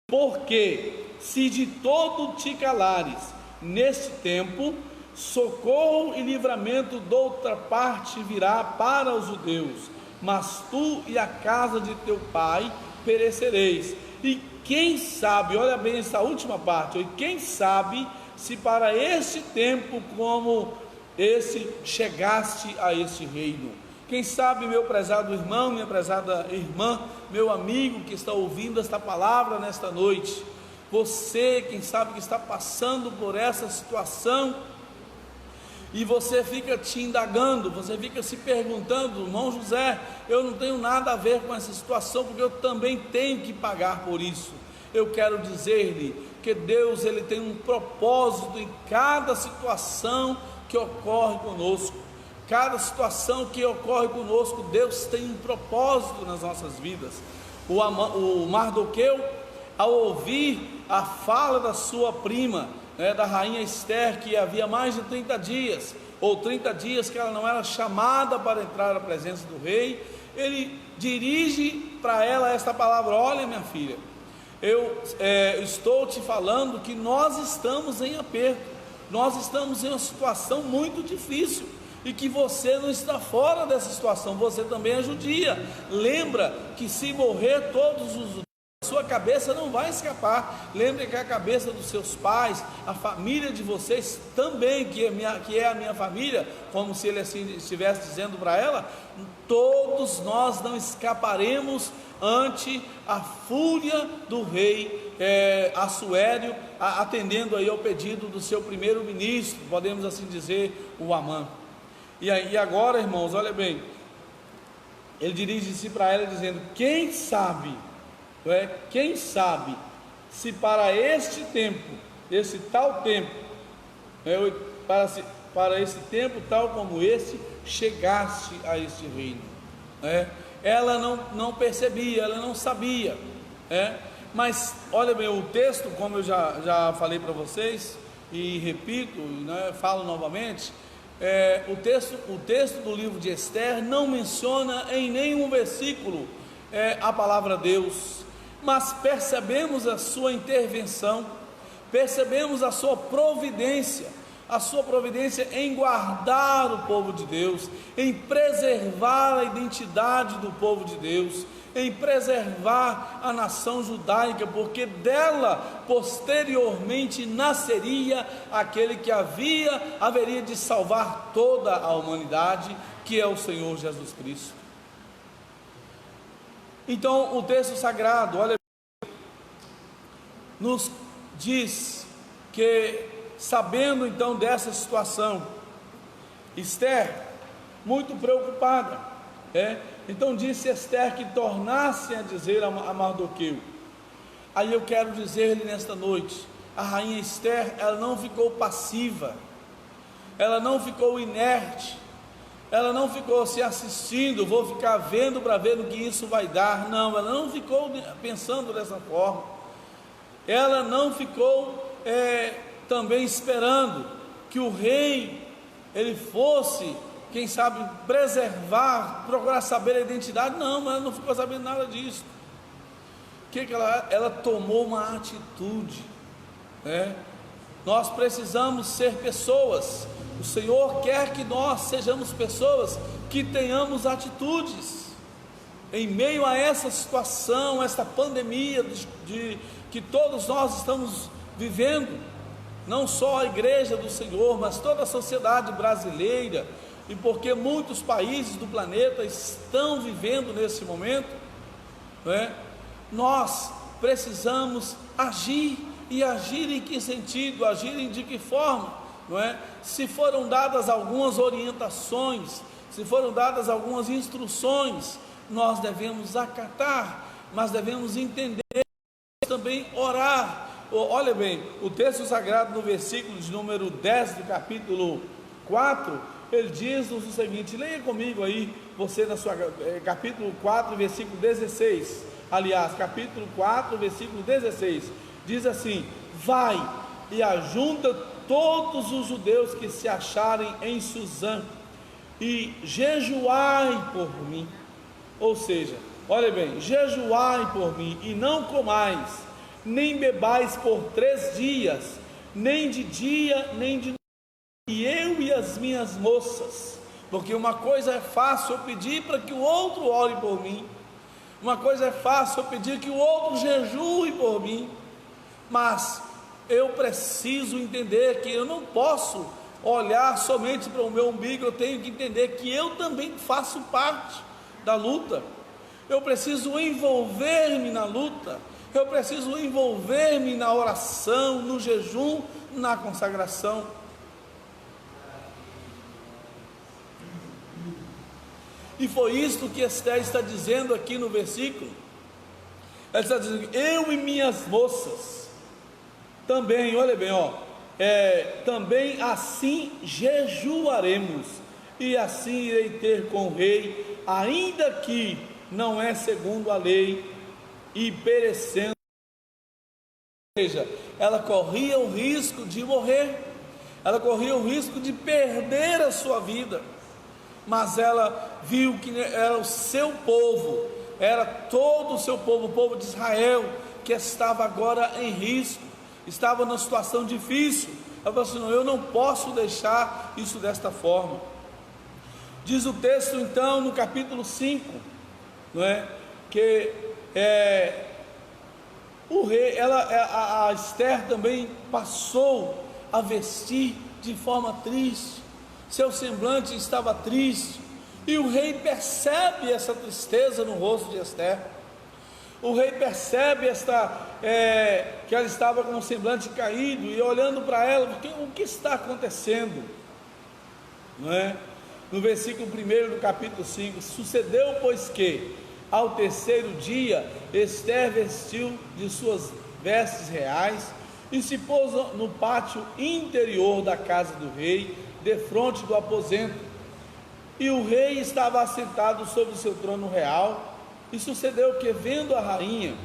porque se de todo te calares neste tempo, socorro e livramento de outra parte virá para os judeus, mas tu e a casa de teu pai perecereis. E quem sabe, olha bem essa última parte, e quem sabe se para este tempo como esse chegaste a este reino. Quem sabe, meu prezado irmão, minha prezada irmã, meu amigo que está ouvindo esta palavra nesta noite, você, quem sabe, que está passando por essa situação, e você fica te indagando, você fica se perguntando: irmão José, eu não tenho nada a ver com essa situação, porque eu também tenho que pagar por isso. Eu quero dizer-lhe que Deus, ele tem um propósito em cada situação que ocorre conosco. Cada situação que ocorre conosco, Deus tem um propósito nas nossas vidas. o Mardoqueu, ao ouvir a fala da sua prima, da rainha Ester, que havia mais de 30 dias, ou 30 dias que ela não era chamada para entrar na presença do rei, ele dirige para ela esta palavra: olha, minha filha, eu estou te falando que nós estamos em aperto, nós estamos em uma situação muito difícil, e que você não está fora dessa situação, você também é judia. Lembra que se morrer todos os, sua cabeça não vai escapar. Lembre que a cabeça dos seus pais, a família de vocês também, que é a minha família, como se ele assim estivesse dizendo para ela, todos nós não escaparemos ante a fúria do rei Assuério, atendendo aí ao pedido do seu primeiro-ministro, podemos assim dizer, o Amã. E agora, irmãos, olha bem, ele dirige-se para ela dizendo: quem sabe se para este tempo, esse tal tempo, para esse tempo tal como esse, chegaste a este reino. Ela não percebia, ela não sabia, mas olha bem, o texto, como eu já falei para vocês, e repito, falo novamente, o texto do livro de Ester não menciona em nenhum versículo a palavra Deus, mas percebemos a sua intervenção, percebemos a sua providência em guardar o povo de Deus, em preservar a identidade do povo de Deus, em preservar a nação judaica, porque dela posteriormente nasceria aquele que haveria de salvar toda a humanidade, que é o Senhor Jesus Cristo. Então o texto sagrado, olha, nos diz que, sabendo então dessa situação, Ester, muito preocupada, então disse Ester que tornasse a dizer a Mardoqueu. Aí eu quero dizer-lhe nesta noite, a rainha Ester, ela não ficou passiva, ela não ficou inerte, ela não ficou se assistindo, vou ficar vendo para ver no que isso vai dar. Não, ela não ficou pensando dessa forma, ela não ficou também esperando que o rei, ele fosse, quem sabe, preservar, procurar saber a identidade. Não, ela não ficou sabendo nada disso. Ela tomou uma atitude, Nós precisamos ser pessoas, o Senhor quer que nós sejamos pessoas que tenhamos atitudes, em meio a essa situação, essa pandemia que todos nós estamos vivendo, não só a igreja do Senhor, mas toda a sociedade brasileira, e porque muitos países do planeta estão vivendo nesse momento, nós precisamos agir. E agir em que sentido? Agir de que forma? Se foram dadas algumas orientações, se foram dadas algumas instruções, nós devemos acatar, mas devemos entender, também orar. Olha bem, o texto sagrado no versículo de número 10 do capítulo 4, ele diz o seguinte, leia comigo aí, você na sua, capítulo 4, versículo 16, aliás, capítulo 4, versículo 16, diz assim: vai e ajunta todos os judeus que se acharem em Suzã, e jejuai por mim. Ou seja, olha bem, jejuai por mim, e não comais, nem bebais por 3 dias, nem de dia, nem de noite, e eu e as minhas moças, porque uma coisa é fácil eu pedir para que o outro ore por mim, uma coisa é fácil eu pedir que o outro jejue por mim, mas eu preciso entender que eu não posso olhar somente para o meu umbigo, eu tenho que entender que eu também faço parte da luta, eu preciso envolver-me na luta, eu preciso envolver-me na oração, no jejum, na consagração. E foi isto que Ester está dizendo aqui no versículo. Ela está dizendo: eu e minhas moças também, olha bem, também assim jejuaremos, e assim irei ter com o rei, ainda que não é segundo a lei, e perecendo. Ou seja, ela corria o risco de morrer, ela corria o risco de perder a sua vida, mas ela viu que era o seu povo, era todo o seu povo, o povo de Israel, que estava agora em risco, estava numa situação difícil. Ela falou assim: não, eu não posso deixar isso desta forma. Diz o texto então no capítulo 5, não é? Que o rei, a Esther também passou a vestir de forma triste, seu semblante estava triste, e o rei percebe essa tristeza no rosto de Esther. O rei percebe que ela estava com o semblante caído, e olhando para ela, o que está acontecendo? Não é? No versículo 1 do capítulo 5: sucedeu, pois que, ao terceiro dia, Esther vestiu de suas vestes reais e se pôs no pátio interior da casa do rei, defronte do aposento. E o rei estava assentado sobre o seu trono real. E sucedeu que, vendo a rainha,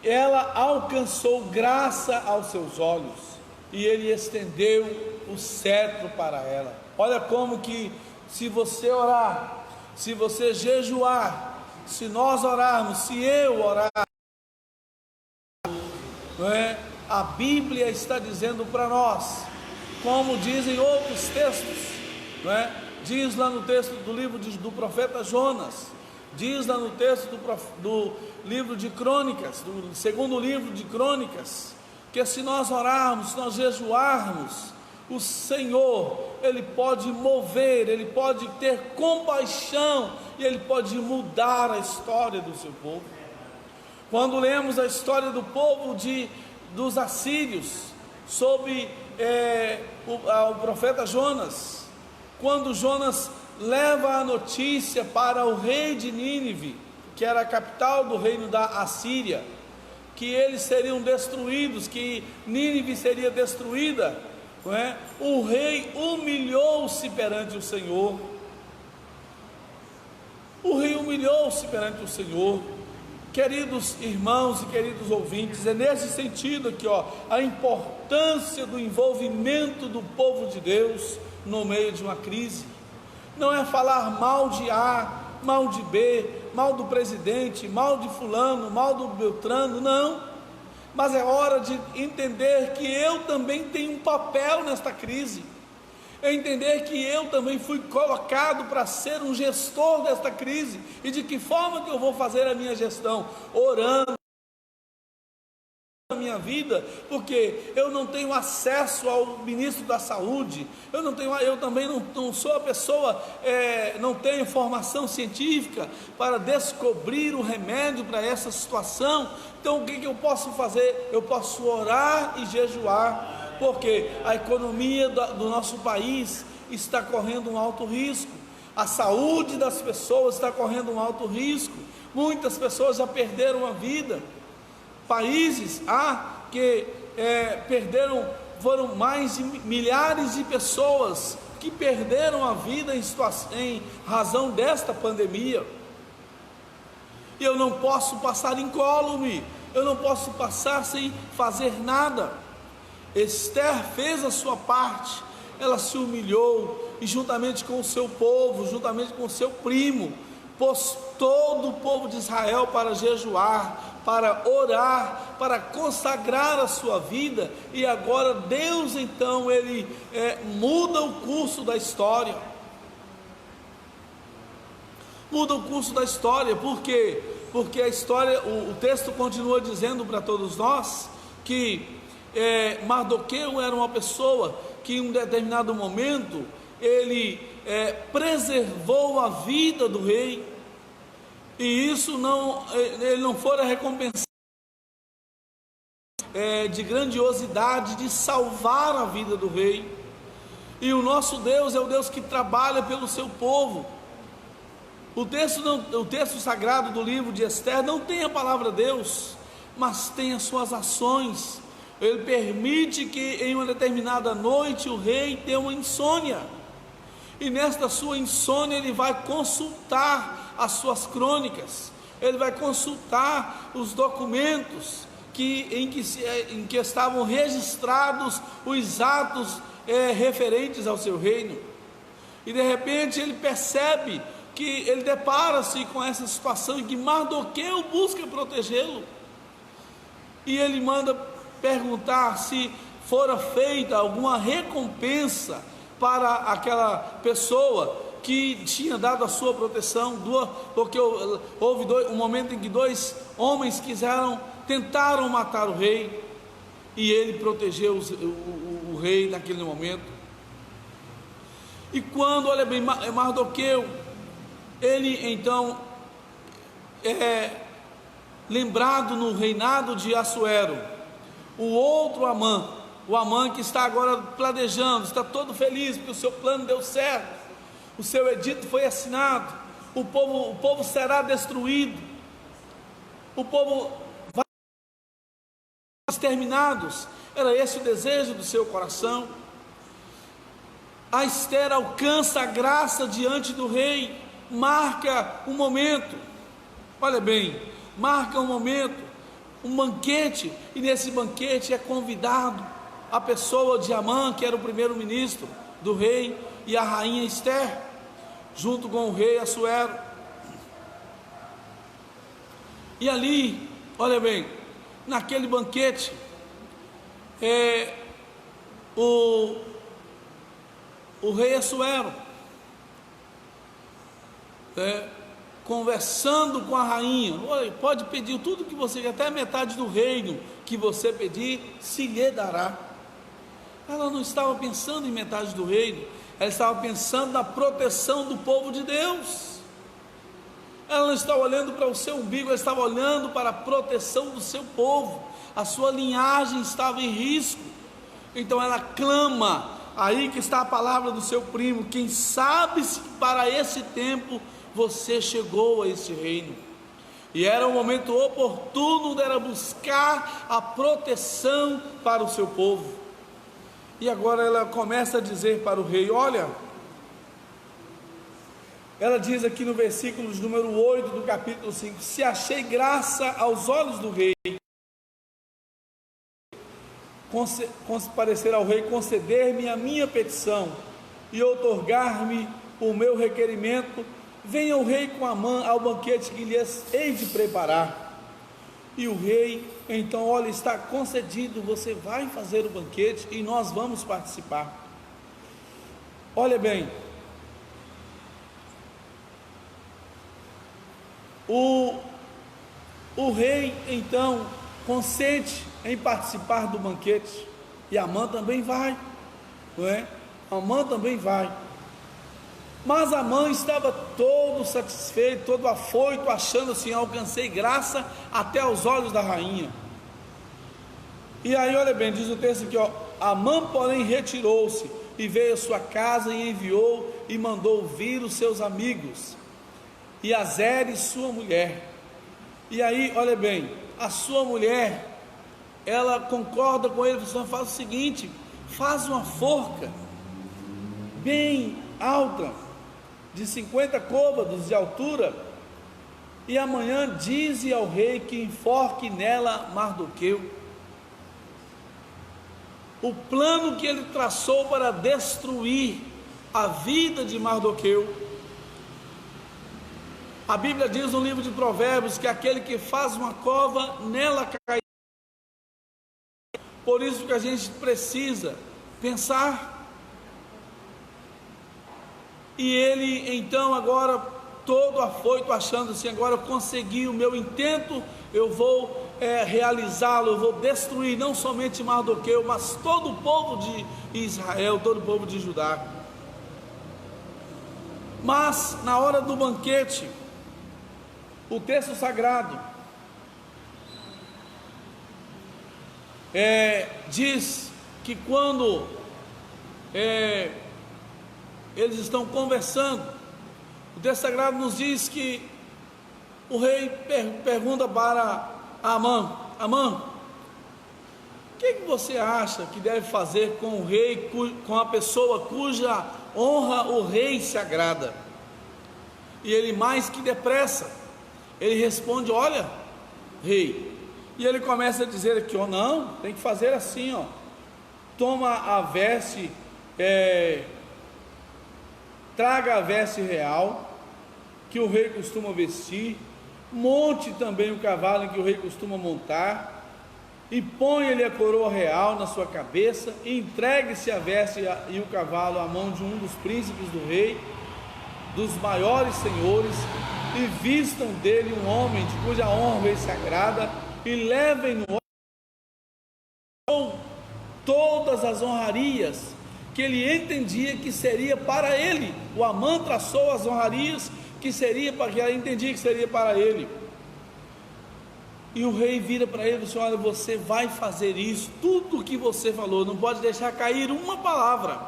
ela alcançou graça aos seus olhos, e ele estendeu o cetro para ela. Olha como que, se você orar, se você jejuar, se nós orarmos, se eu orar, não é? A Bíblia está dizendo para nós, como dizem outros textos, não é? Diz lá no texto do livro do profeta Jonas, diz lá no texto do livro de Crônicas, do segundo livro de Crônicas, que se nós orarmos, se nós jejuarmos, o Senhor, Ele pode mover, Ele pode ter compaixão, e Ele pode mudar a história do seu povo. Quando lemos a história do povo dos assírios, sob o profeta Jonas, quando Jonas leva a notícia para o rei de Nínive, que era a capital do reino da Assíria, que eles seriam destruídos, que Nínive seria destruída, não é? O rei humilhou-se perante o Senhor. O rei humilhou-se perante o Senhor. Queridos irmãos e queridos ouvintes, é nesse sentido aqui, a importância do envolvimento do povo de Deus no meio de uma crise. Não é falar mal de A, mal de B, mal do presidente, mal de fulano, mal do Beltrano, não. Mas é hora de entender que eu também tenho um papel nesta crise. É entender que eu também fui colocado para ser um gestor desta crise. E de que forma que eu vou fazer a minha gestão? Orando a minha vida, porque eu não tenho acesso ao ministro da saúde, eu também não sou a pessoa, não tenho formação científica para descobrir o remédio para essa situação. Então o que eu posso fazer? Eu posso orar e jejuar, porque a economia do nosso país está correndo um alto risco, a saúde das pessoas está correndo um alto risco, muitas pessoas já perderam a vida. Países que perderam, foram mais de milhares de pessoas que perderam a vida em razão desta pandemia. E eu não posso passar incólume, eu não posso passar sem fazer nada. Esther fez a sua parte, ela se humilhou, e juntamente com o seu povo, juntamente com o seu primo, pôs todo o povo de Israel para jejuar, para orar, para consagrar a sua vida. E agora Deus então ele muda o curso da história. Muda o curso da história. Por quê? Porque a história, o texto continua dizendo para todos nós que Mardoqueu era uma pessoa que em um determinado momento ele preservou a vida do rei, e isso ele não fora recompensado de grandiosidade, de salvar a vida do rei. E o nosso Deus é o Deus que trabalha pelo seu povo. O texto sagrado do livro de Esther não tem a palavra Deus, mas tem as suas ações. Ele permite que em uma determinada noite o rei tenha uma insônia, e nesta sua insônia ele vai consultar as suas crônicas, ele vai consultar os documentos em que estavam registrados os atos referentes ao seu reino. E de repente ele percebe que ele depara-se com essa situação em que Mardoqueu busca protegê-lo. E ele manda perguntar se fora feita alguma recompensa para aquela pessoa que tinha dado a sua proteção, porque houve um momento em que dois homens tentaram matar o rei, e ele protegeu o rei naquele momento. E quando, olha bem, Mardoqueu, ele então lembrado no reinado de Assuero, o outro Amã, o Amã que está agora planejando, está todo feliz porque o seu plano deu certo, o seu edito foi assinado, o povo será destruído, o povo vai ser exterminados. Era esse o desejo do seu coração. A Ester alcança a graça diante do rei, marca um momento, olha bem, marca um momento, um banquete, e nesse banquete é convidado a pessoa de Amã, que era o primeiro-ministro do rei, e a rainha Ester, junto com o rei Assuero. E ali, olha bem, naquele banquete, o rei Assuero, conversando com a rainha, olha, pode pedir tudo que você quer, até metade do reino que você pedir, se lhe dará. Ela não estava pensando em metade do reino, ela estava pensando na proteção do povo de Deus. Ela não estava olhando para o seu umbigo, ela estava olhando para a proteção do seu povo. A sua linhagem estava em risco. Então ela clama, aí que está a palavra do seu primo: quem sabe se para esse tempo você chegou a este reino. E era o momento oportuno dela buscar a proteção para o seu povo. E agora ela começa a dizer para o rei, olha, ela diz aqui no versículo de número 8 do capítulo 5, se achei graça aos olhos do rei, parecer ao rei, conceder-me a minha petição e outorgar-me o meu requerimento, venha o rei com Amã ao banquete que lhes hei de preparar. E o rei, então, olha, está concedido, você vai fazer o banquete e nós vamos participar. Olha bem, o rei então consente em participar do banquete, e Amã também vai, não é? Amã também vai. Mas Amã estava todo satisfeito, todo afoito, achando assim, alcancei graça até aos olhos da rainha. E aí, olha bem, diz o texto aqui, ó, Amã porém retirou-se e veio à sua casa e enviou e mandou vir os seus amigos e a Zeres, sua mulher. E aí, olha bem, a sua mulher, ela concorda com ele, faz o seguinte, faz uma forca bem alta, de 50 côvados de altura, e amanhã dize ao rei que enforque nela Mardoqueu. O plano que ele traçou para destruir a vida de Mardoqueu. A Bíblia diz no livro de Provérbios que aquele que faz uma cova, nela cai. Por isso que a gente precisa pensar. E ele então agora todo afoito, achando assim, agora eu consegui o meu intento, eu vou realizá-lo, eu vou destruir não somente Mardoqueu, mas todo o povo de Israel, todo o povo de Judá. Mas na hora do banquete, o texto sagrado diz que quando eles estão conversando, o texto sagrado nos diz que o rei pergunta para Amã: Amã, o que você acha que deve fazer com o rei, com a pessoa cuja honra o rei se agrada? E ele mais que depressa Ele responde: olha, rei. E ele começa a dizer aqui: ó, não, tem que fazer assim, ó. Toma a veste, traga a veste real que o rei costuma vestir, monte também o cavalo em que o rei costuma montar, e ponha-lhe a coroa real na sua cabeça, e entregue-se a veste e o cavalo à mão de um dos príncipes do rei, dos maiores senhores, e vistam dele um homem de cuja honra o rei se agrada, e levem-no todas as honrarias que ele entendia que seria para ele. O Amã traçou as honrarias que seria para que ela entendia que seria para ele. E o rei vira para ele e diz: olha, você vai fazer isso, tudo o que você falou, não pode deixar cair uma palavra,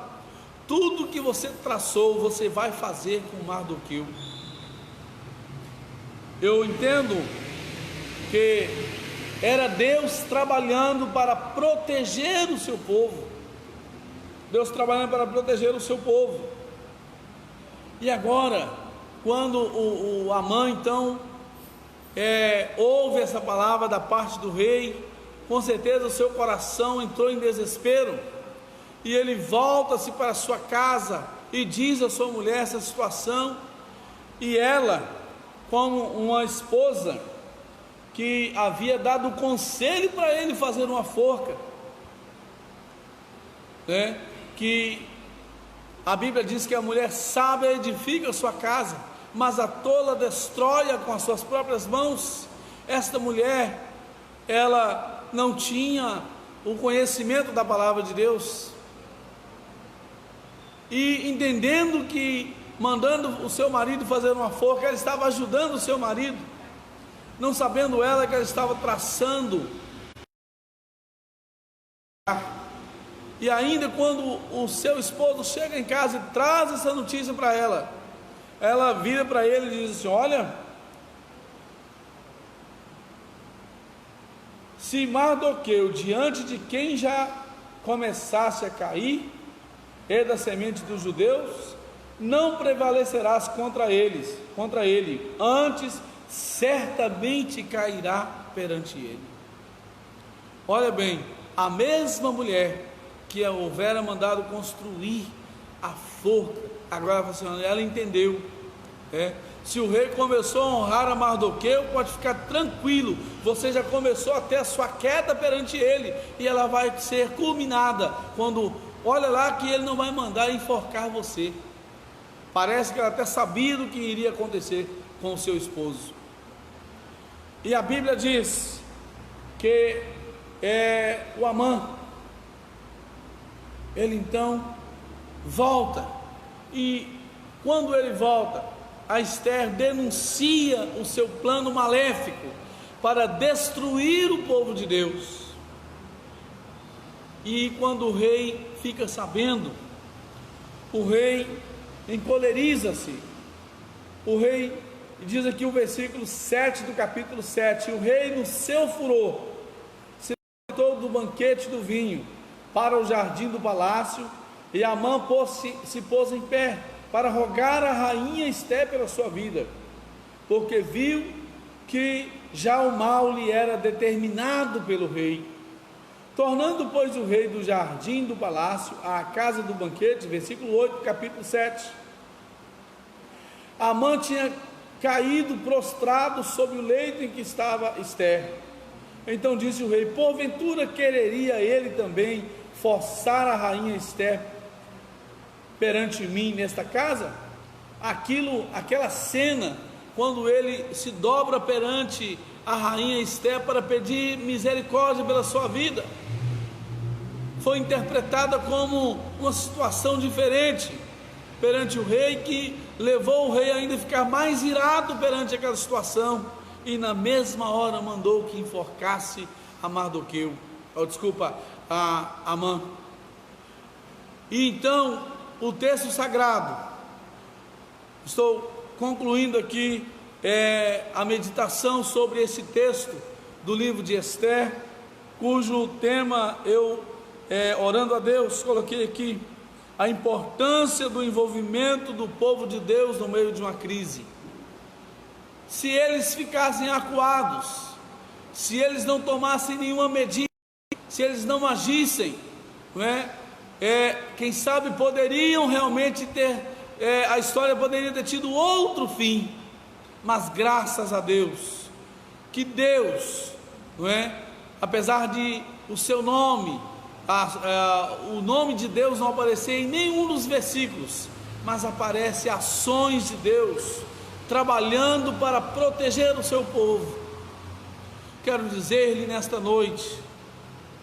tudo que você traçou, você vai fazer com Mardoqueu. Eu entendo que era Deus trabalhando para proteger o seu povo, Deus trabalhando para proteger o seu povo. E agora, quando o Amã então ouve essa palavra da parte do rei, com certeza o seu coração entrou em desespero, e ele volta-se para sua casa e diz à sua mulher essa situação. E ela, como uma esposa que havia dado conselho para ele fazer uma forca, que a Bíblia diz que a mulher sábia edifica a sua casa, mas a tola destrói-a com as suas próprias mãos. Esta mulher, ela não tinha o conhecimento da palavra de Deus, e entendendo que mandando o seu marido fazer uma forca, ela estava ajudando o seu marido, não sabendo ela que ela estava traçando. E ainda quando o seu esposo chega em casa e traz essa notícia para ela, ela vira para ele e diz assim: olha, se Mardoqueu, diante de quem já começasse a cair, é da semente dos judeus, não prevalecerás contra ele, antes certamente cairá perante ele. Olha bem, a mesma mulher que houvera mandado construir a forca, agora ela entendeu, se o rei começou a honrar a Mardoqueu, pode ficar tranquilo, você já começou a ter a sua queda perante ele, e ela vai ser culminada quando, olha lá, que ele não vai mandar enforcar você. Parece que ela até sabia do que iria acontecer com o seu esposo. E a Bíblia diz que o Amã, ele então volta, e quando ele volta, a Esther denuncia o seu plano maléfico para destruir o povo de Deus. E quando o rei fica sabendo, o rei encoleriza-se. O rei, diz aqui o versículo 7 do capítulo 7, o rei no seu furor se levantou do banquete do vinho para o jardim do palácio, e Amã se pôs em pé para rogar a rainha Esther pela sua vida, porque viu que já o mal lhe era determinado pelo rei. Tornando, pois, o rei do jardim do palácio à casa do banquete, versículo 8, capítulo 7, Amã tinha caído prostrado sobre o leito em que estava Esther. Então disse o rei: porventura quereria ele também forçar a rainha Esther perante mim nesta casa? Aquela cena, quando ele se dobra perante a rainha Esther para pedir misericórdia pela sua vida, foi interpretada como uma situação diferente perante o rei, que levou o rei ainda a ficar mais irado perante aquela situação, e na mesma hora mandou que enforcasse a Mardoqueu, a Amã. E então o texto sagrado, estou concluindo aqui a meditação sobre esse texto do livro de Esther, cujo tema eu, orando a Deus, coloquei aqui: a importância do envolvimento do povo de Deus no meio de uma crise. se eles ficassem acuados, se eles não tomassem nenhuma medida, se eles não agissem, não é? Quem sabe poderiam realmente ter, a história poderia ter tido outro fim, mas graças a Deus, que Deus, não é? Apesar de o seu nome, o nome de Deus não aparecer em nenhum dos versículos, mas aparece ações de Deus, trabalhando para proteger o seu povo. Quero dizer-lhe nesta noite,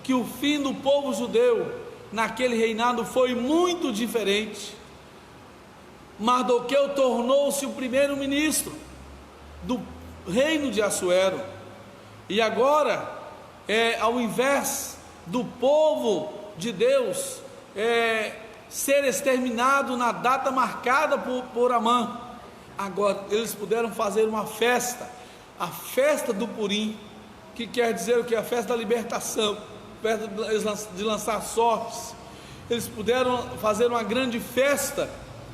que o fim do povo judeu, naquele reinado foi muito diferente. Mardoqueu tornou-se o primeiro-ministro do reino de Assuero, e agora, ao invés do povo de Deus ser exterminado na data marcada por Amã, agora eles puderam fazer uma festa, a festa do Purim, que quer dizer o que? A festa da libertação, festa de lançar sortes. Eles puderam fazer uma grande festa,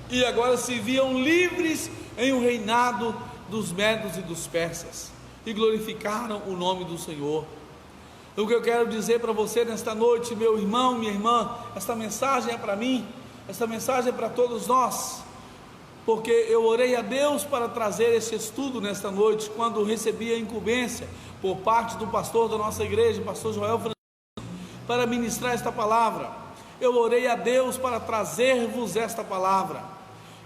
e agora se viam livres em um reinado dos medos e dos persas, e glorificaram o nome do Senhor. O que eu quero dizer para você nesta noite, meu irmão, minha irmã, esta mensagem é para mim, esta mensagem é para todos nós, porque eu orei a Deus para trazer esse estudo nesta noite, quando recebi a incumbência por parte do pastor da nossa igreja, pastor Joel Francisco, para ministrar esta palavra. Eu orei a Deus para trazer-vos esta palavra,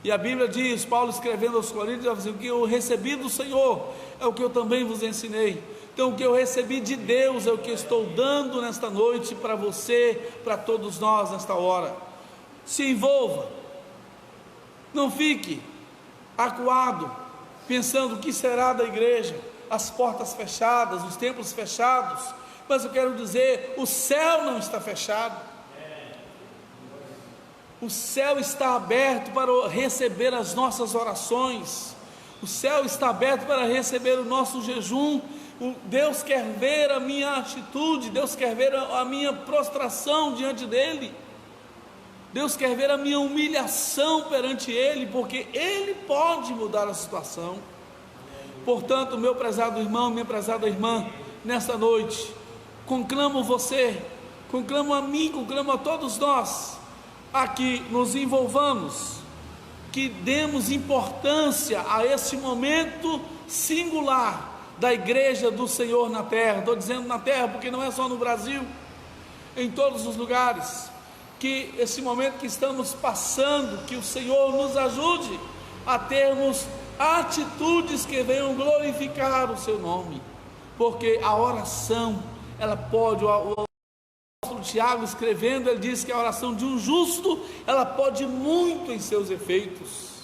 e a Bíblia diz, Paulo escrevendo aos Coríntios, o que eu recebi do Senhor, é o que eu também vos ensinei. Então o que eu recebi de Deus, é o que eu estou dando nesta noite, para você, para todos nós nesta hora. Se envolva, não fique acuado, pensando o que será da igreja, as portas fechadas, os templos fechados, mas eu quero dizer, o céu não está fechado, o céu está aberto para receber as nossas orações, o céu está aberto para receber o nosso jejum. Deus quer ver a minha atitude, Deus quer ver a minha prostração diante dEle, Deus quer ver a minha humilhação perante Ele, porque Ele pode mudar a situação. Portanto, meu prezado irmão, minha prezada irmã, nesta noite, conclamo você, conclamo a mim, conclamo a todos nós, a que nos envolvamos, que demos importância a esse momento singular da igreja do Senhor na terra. Estou dizendo na terra porque não é só no Brasil, em todos os lugares, que esse momento que estamos passando, que o Senhor nos ajude a termos atitudes que venham glorificar o seu nome, porque a oração, ela pode, o apóstolo Tiago escrevendo, ele diz que a oração de um justo, ela pode muito em seus efeitos,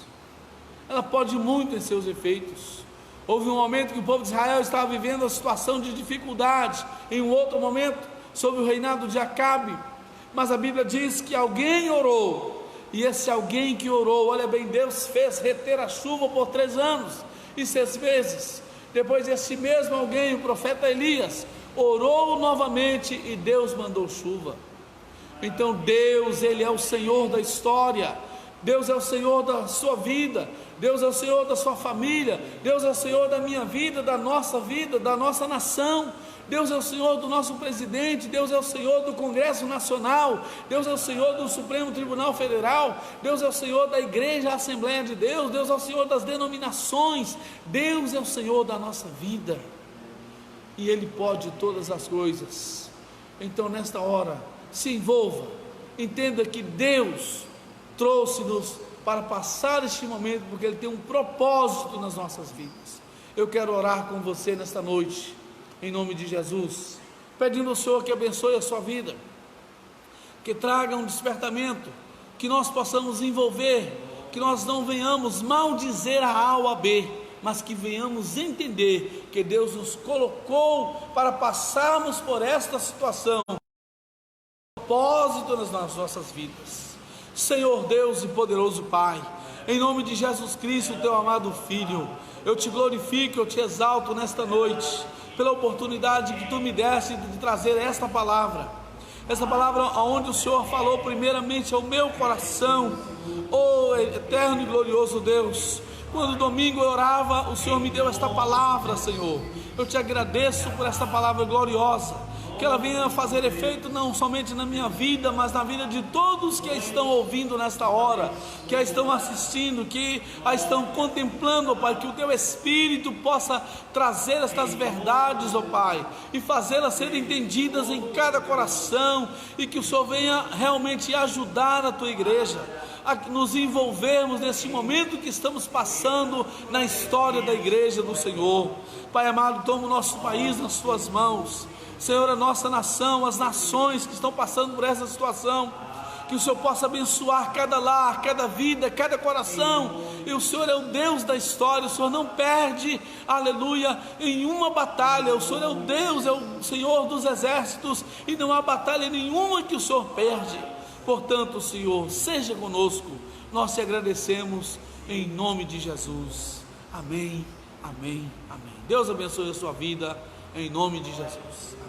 ela pode muito em seus efeitos. Houve um momento que o povo de Israel estava vivendo a situação de dificuldade, em um outro momento, sob o reinado de Acabe, mas a Bíblia diz que alguém orou, e esse alguém que orou, olha bem, Deus fez reter a chuva por 3 anos e 6 meses, depois esse mesmo alguém, o profeta Elias, orou novamente e Deus mandou chuva. Então Deus, Ele é o Senhor da história, Deus é o Senhor da sua vida, Deus é o Senhor da sua família, Deus é o Senhor da minha vida, da nossa nação, Deus é o Senhor do nosso presidente, Deus é o Senhor do Congresso Nacional, Deus é o Senhor do Supremo Tribunal Federal, Deus é o Senhor da Igreja Assembleia de Deus, Deus é o Senhor das denominações, Deus é o Senhor da nossa vida, e Ele pode todas as coisas. Então nesta hora, se envolva, entenda que Deus trouxe-nos para passar este momento, porque Ele tem um propósito nas nossas vidas. Eu quero orar com você nesta noite, em nome de Jesus, pedindo ao Senhor que abençoe a sua vida, que traga um despertamento, que nós possamos envolver, que nós não venhamos maldizer a A ou a B, mas que venhamos entender que Deus nos colocou para passarmos por esta situação, propósito nas nossas vidas. Senhor Deus e poderoso Pai, em nome de Jesus Cristo, teu amado Filho, eu te glorifico, eu te exalto nesta noite, pela oportunidade que tu me deste de trazer esta palavra onde o Senhor falou primeiramente ao meu coração. Oh eterno e glorioso Deus, Quando domingo eu orava, o Senhor me deu esta palavra, Senhor. Eu te agradeço por esta palavra gloriosa, que ela venha fazer efeito não somente na minha vida, mas na vida de todos que a estão ouvindo nesta hora, que a estão assistindo, que a estão contemplando, ó Pai, que o Teu Espírito possa trazer estas verdades, ó Pai, e fazê-las serem entendidas em cada coração, e que o Senhor venha realmente ajudar a Tua igreja a nos envolvermos nesse momento que estamos passando na história da igreja do Senhor. Pai amado, toma o nosso país nas Tuas mãos, Senhor, a nossa nação, as nações que estão passando por essa situação, que o Senhor possa abençoar cada lar, cada vida, cada coração. E o Senhor é o Deus da história, o Senhor não perde, aleluia, em uma batalha. O Senhor é o Deus, é o Senhor dos exércitos, e não há batalha nenhuma que o Senhor perde. Portanto, Senhor, seja conosco, nós te agradecemos em nome de Jesus. Amém, amém, amém. Deus abençoe a sua vida em nome de Jesus.